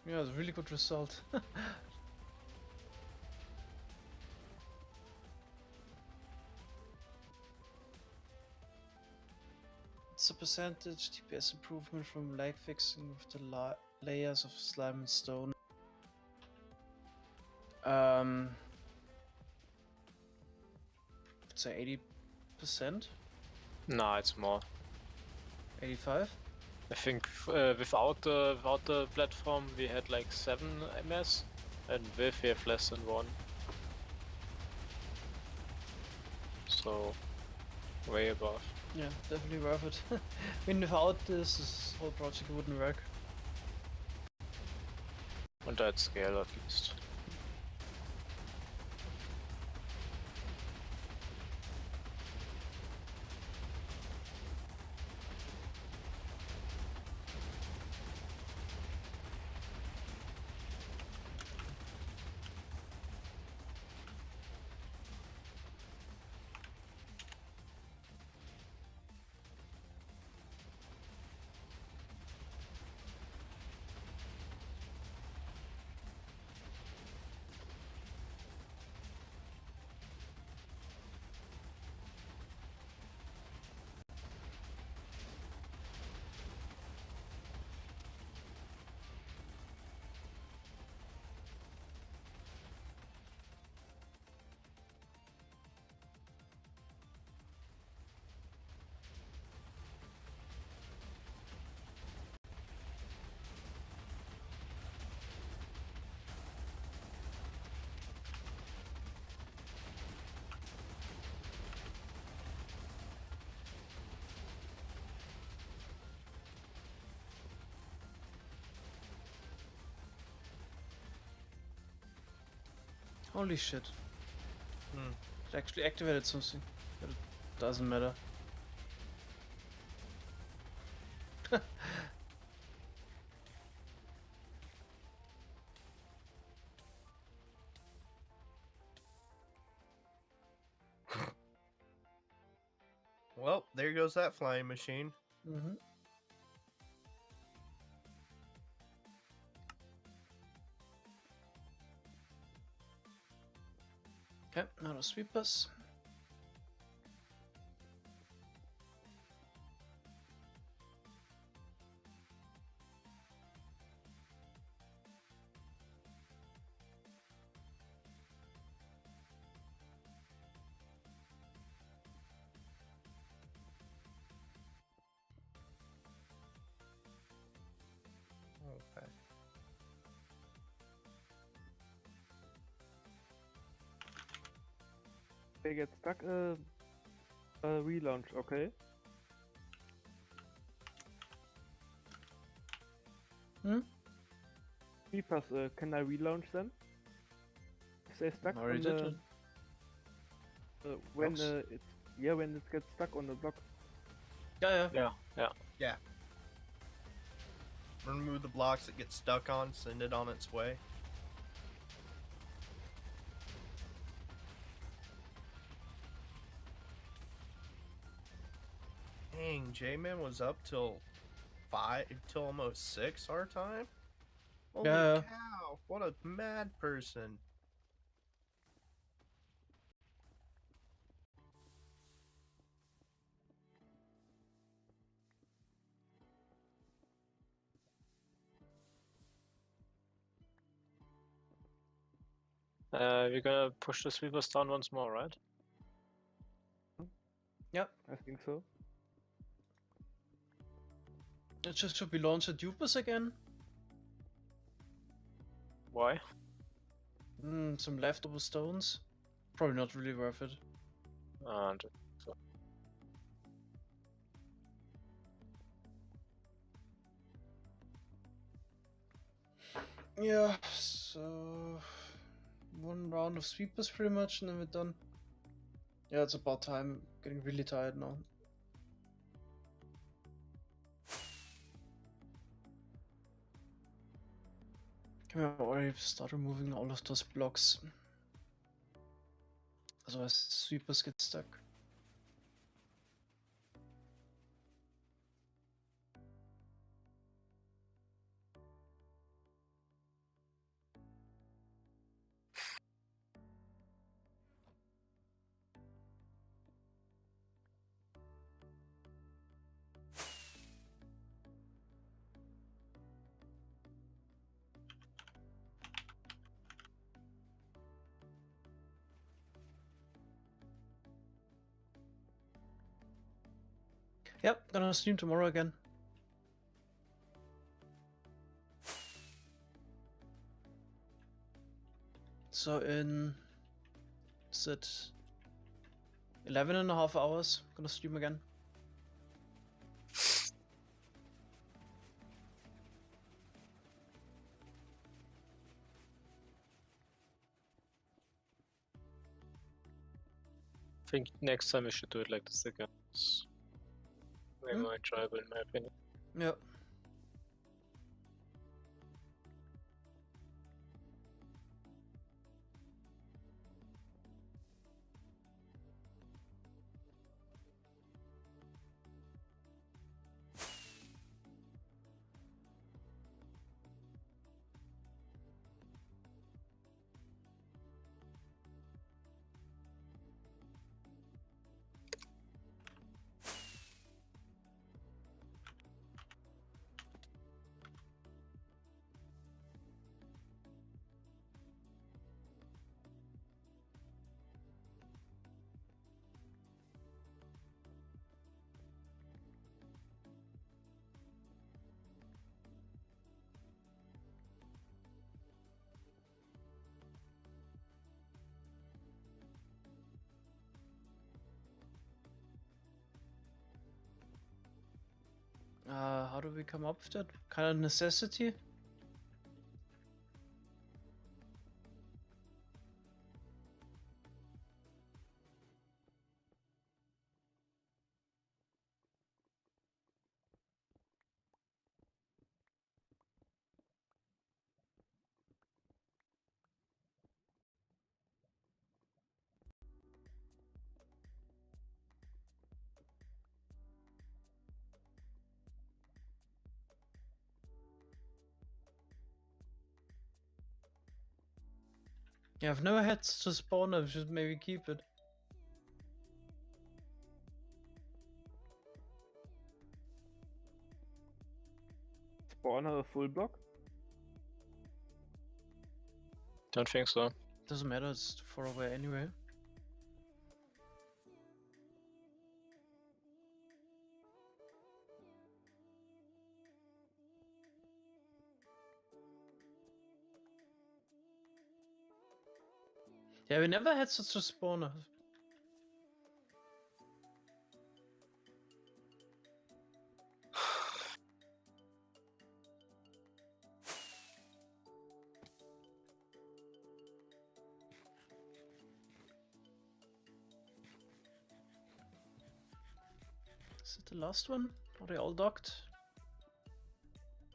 Yeah, it's a really good result. It's a percentage DPS improvement from lag fixing with the layers of slime and stone. I'd say 80%. Nah, it's more. 85. I think without the platform we had like 7 MS, and with we have less than 1. So way above. Yeah, definitely worth it. I mean, without this whole project wouldn't work. On that scale at least. Holy shit. It actually activated something, but it doesn't matter. Well, there goes that flying machine. Mm-hmm. Okay, now the sweepers. They get stuck, relaunch, okay? Hmm? Sweepers, can I relaunch them? If they're stuck Already on did the... it. when, Blocks? when it gets stuck on the block. Yeah, yeah. Yeah. Remove the blocks it gets stuck on, send it on its way. Dang, J-Man was up till 5, till almost 6 our time? Holy Yeah. cow, what a mad person. We're gonna push the sweepers down once more, right? Yep. I think so. It just should we launch the dupers again? Why? Some leftover stones. Probably not really worth it. And so Yeah, so 1 round of sweepers pretty much and then we're done. Yeah, it's about time. Getting really tired now. Can we already start removing all of those blocks? Otherwise sweepers get stuck. Yep, gonna stream tomorrow again. So in, is it 11.5 hours, gonna stream again. I think next time we should do it like this again. It's way more enjoyable in my opinion. Yep. How do we come up with that? Kind of necessity? Yeah, I've never had such a spawner, we should maybe keep it. Spawner a full block? Don't think so. Doesn't matter, it's too far away anyway. Yeah, we never had such a spawner. Is it the last one? Are they all docked?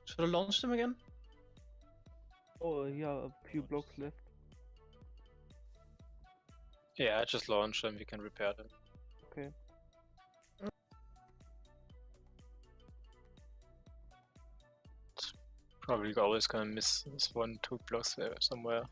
Should I launch them again? Oh, yeah, a few blocks left. Yeah, just launch them, we can repair them. Okay. Probably always gonna miss this 1-2 blocks there somewhere.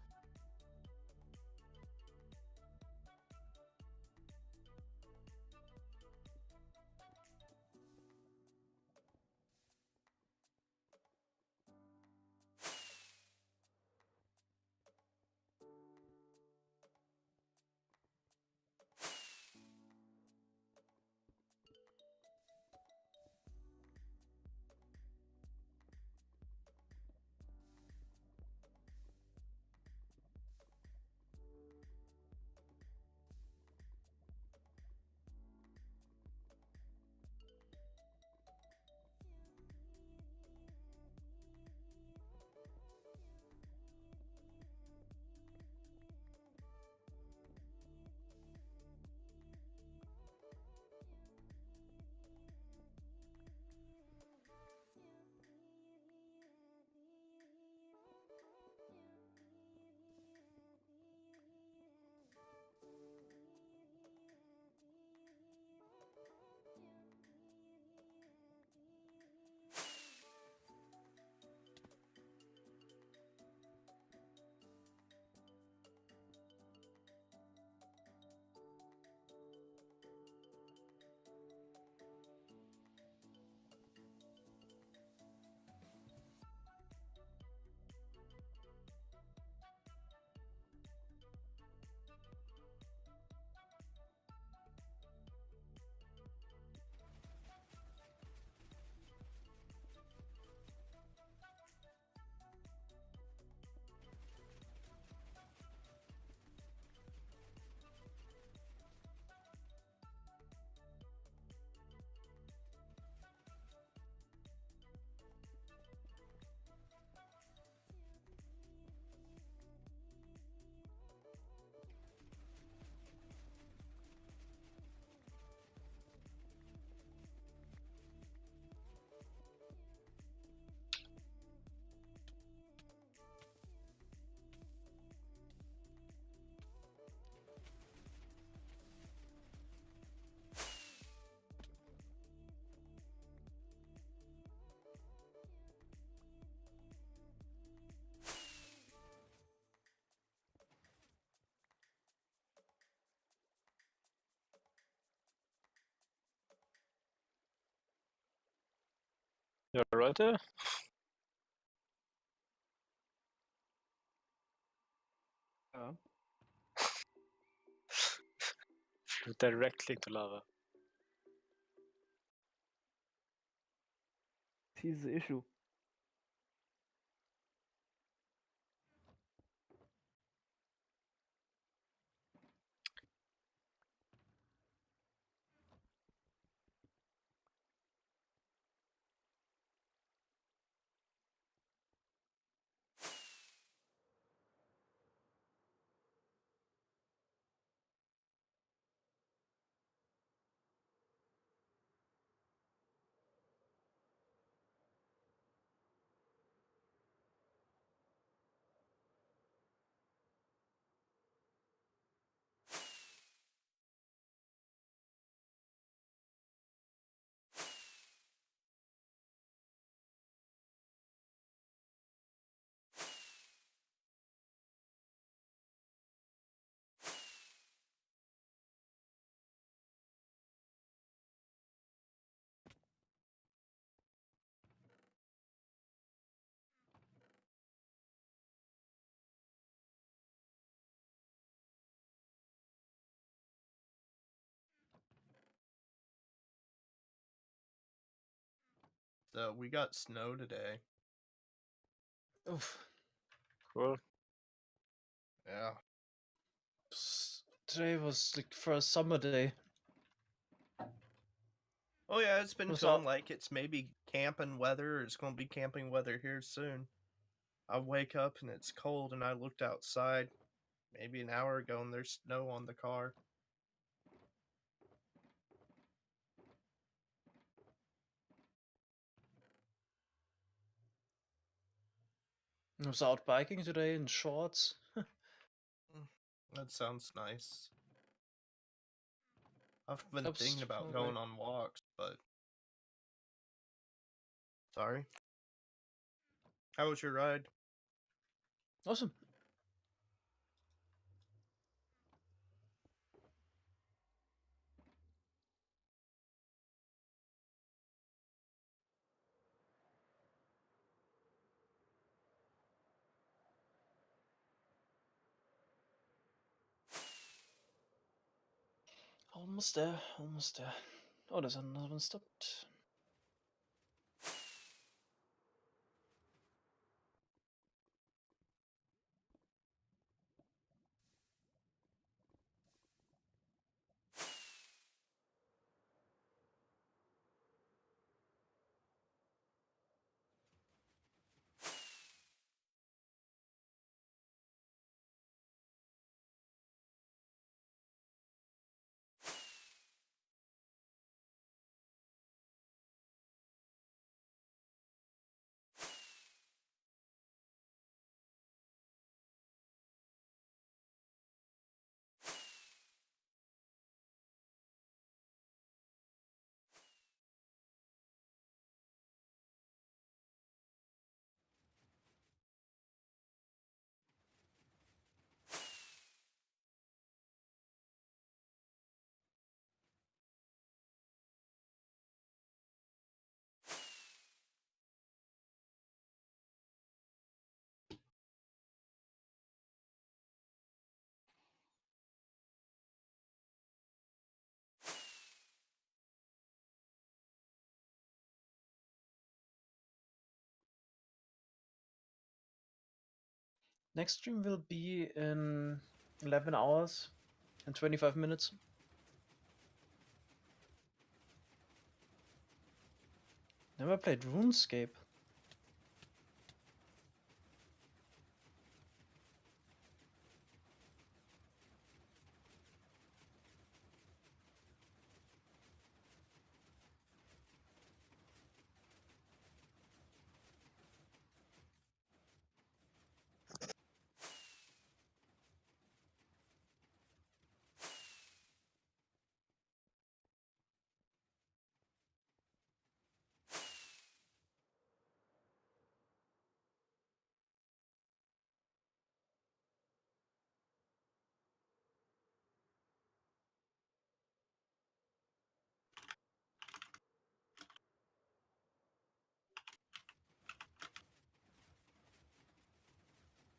You're right there? Flew directly into lava. He's the issue. So we got snow today. Oof. Cool. Yeah. Today was like for a summer day. Oh yeah, it's been Was feeling that- like it's maybe camping weather. Or it's going to be camping weather here soon. I wake up and it's cold, and I looked outside maybe an hour ago, and there's snow on the car. I was out biking today in shorts. That sounds nice. I've been Helps thinking to about feel going right. on walks, but sorry. How was your ride? Awesome. Almost there, almost there. Oh, there's another one stopped. Next stream will be in 11 hours and 25 minutes. Never played RuneScape.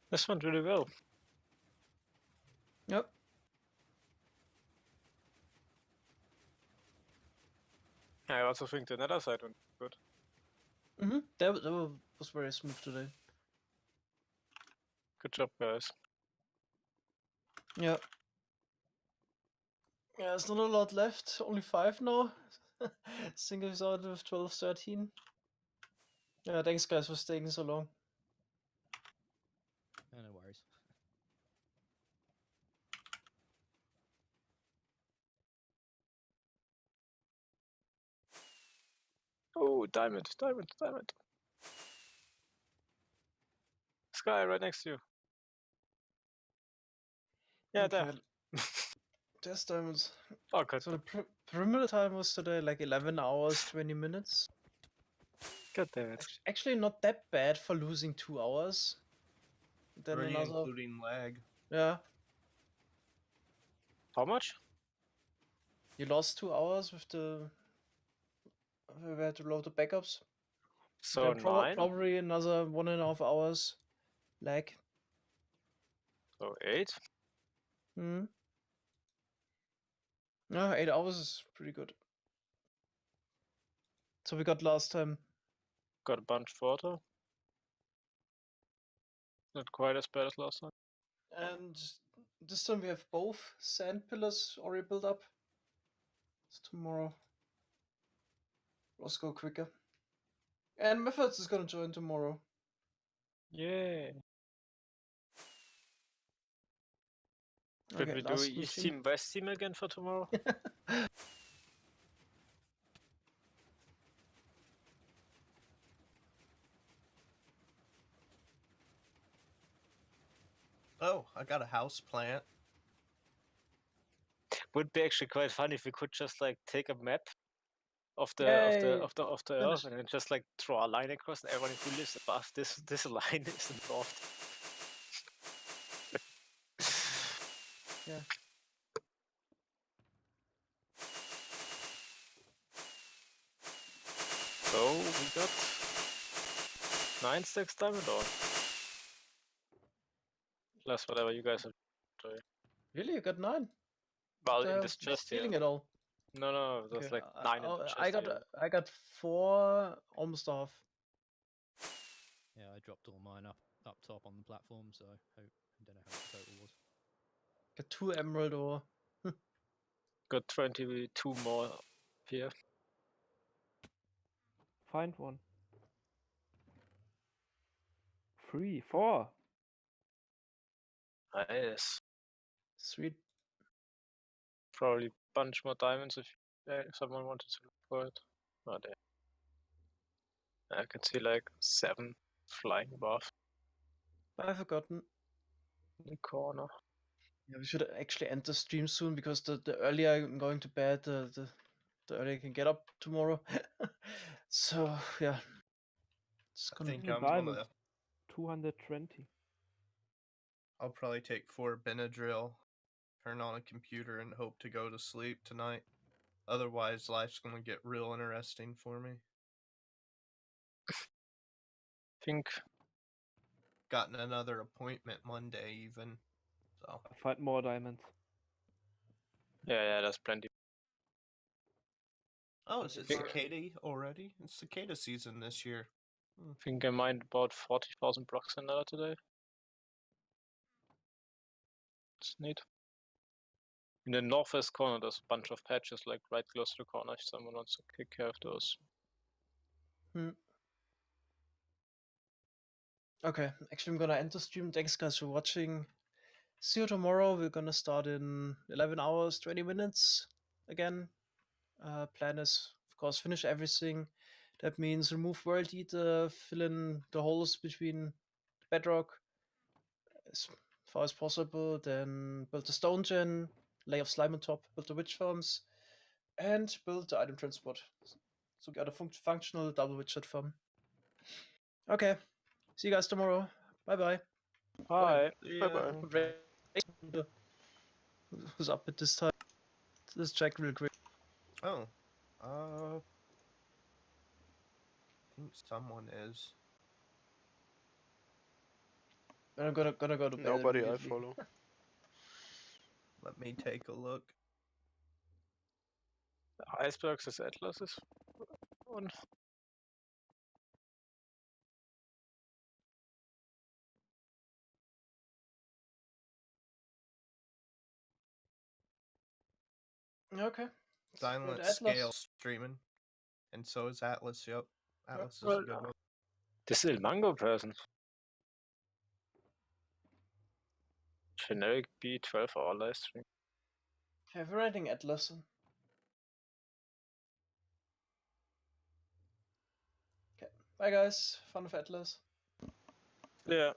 This went really well. Yep. I also think the nether side went good. That was very smooth today. Good job, guys. Yeah. Yeah, there's not a lot left. Only 5 now. Singles out with 12, 13. Yeah, thanks guys for staying so long. No, no worries. Oh, diamond, diamond, diamond. Sky right next to you. Yeah, Okay. there. There's diamonds. Oh, good. So the perimeter time was today like 11 hours, 20 minutes. God damn it. Actually not that bad for losing 2 hours. Then Already another... including lag. Yeah. How much? You lost 2 hours with the... We had to load the backups. So Then 9? probably another 1.5 hours lag. So 8? Hmm. Yeah, 8 hours is pretty good. So we got last time. Got a bunch of water. Not quite as bad as last time. And this time we have both sand pillars already built up. So tomorrow. Let's go quicker. And Methods is gonna join tomorrow. Yeah. Should Okay, we do last East stream. Team, West Team again for tomorrow? Oh, I got a house plant. Would be actually quite fun if we could just like take a map of the Yay! Earth Finish. and then just like draw a line across, and everyone who lives above this line is involved. Yeah. So we got 9 stacks diamond ore. Plus whatever you guys have. Really, you got 9? Well, The in hell? this chest here. Stealing it all. No, there's like 9 in the chest. I got 4, almost half. Yeah, I dropped all mine up top on the platform, so I don't know how much the total was. Got 2 emerald ore. Got 22 more here. Find one. 3, 4. Nice. Sweet. Probably bunch more diamonds if someone wanted to look for it. Oh, there. I can see like 7 flying above I've forgotten. in the corner. Yeah, we should actually end the stream soon because the earlier I'm going to bed, the earlier I can get up tomorrow. So yeah, it's I gonna think be. I'm Diamonds. gonna. 220. I'll probably take 4 Benadryl, turn on a computer, and hope to go to sleep tonight. Otherwise, life's gonna get real interesting for me. Think Gotten another appointment Monday even, so. I find more diamonds. yeah, there's plenty. Oh, is it Yeah. cicada already? It's cicada season this year. I think I mined about 40,000 blocks in there today. It's neat. In the northwest corner, there's a bunch of patches like right close to the corner if someone wants to take care of those. Okay, actually, I'm gonna end the stream. Thanks, guys, for watching. See you tomorrow. We're gonna start in 11 hours, 20 minutes again. Plan is, of course, finish everything. That means remove World Eater, fill in the holes between bedrock as far as possible, then build the stone gen, lay of slime on top, build the witch farms, and build the item transport. So we got a functional double witch farm. Okay, see you guys tomorrow. Bye bye. Bye. Bye-bye. Who's up at this time? Let's check real quick. Oh. I think someone is. I'm gonna go to bed. Nobody I immediately. follow. Let me take a look. Icebergs is Atlas is one. Okay. Silent Atlas. Scale streaming. And so is Atlas, yep. Atlas is a good one. This is Mango person. Generic B12 hour live stream. Okay, we're writing Atlas. Okay, bye guys. Fun of Atlas. Yeah.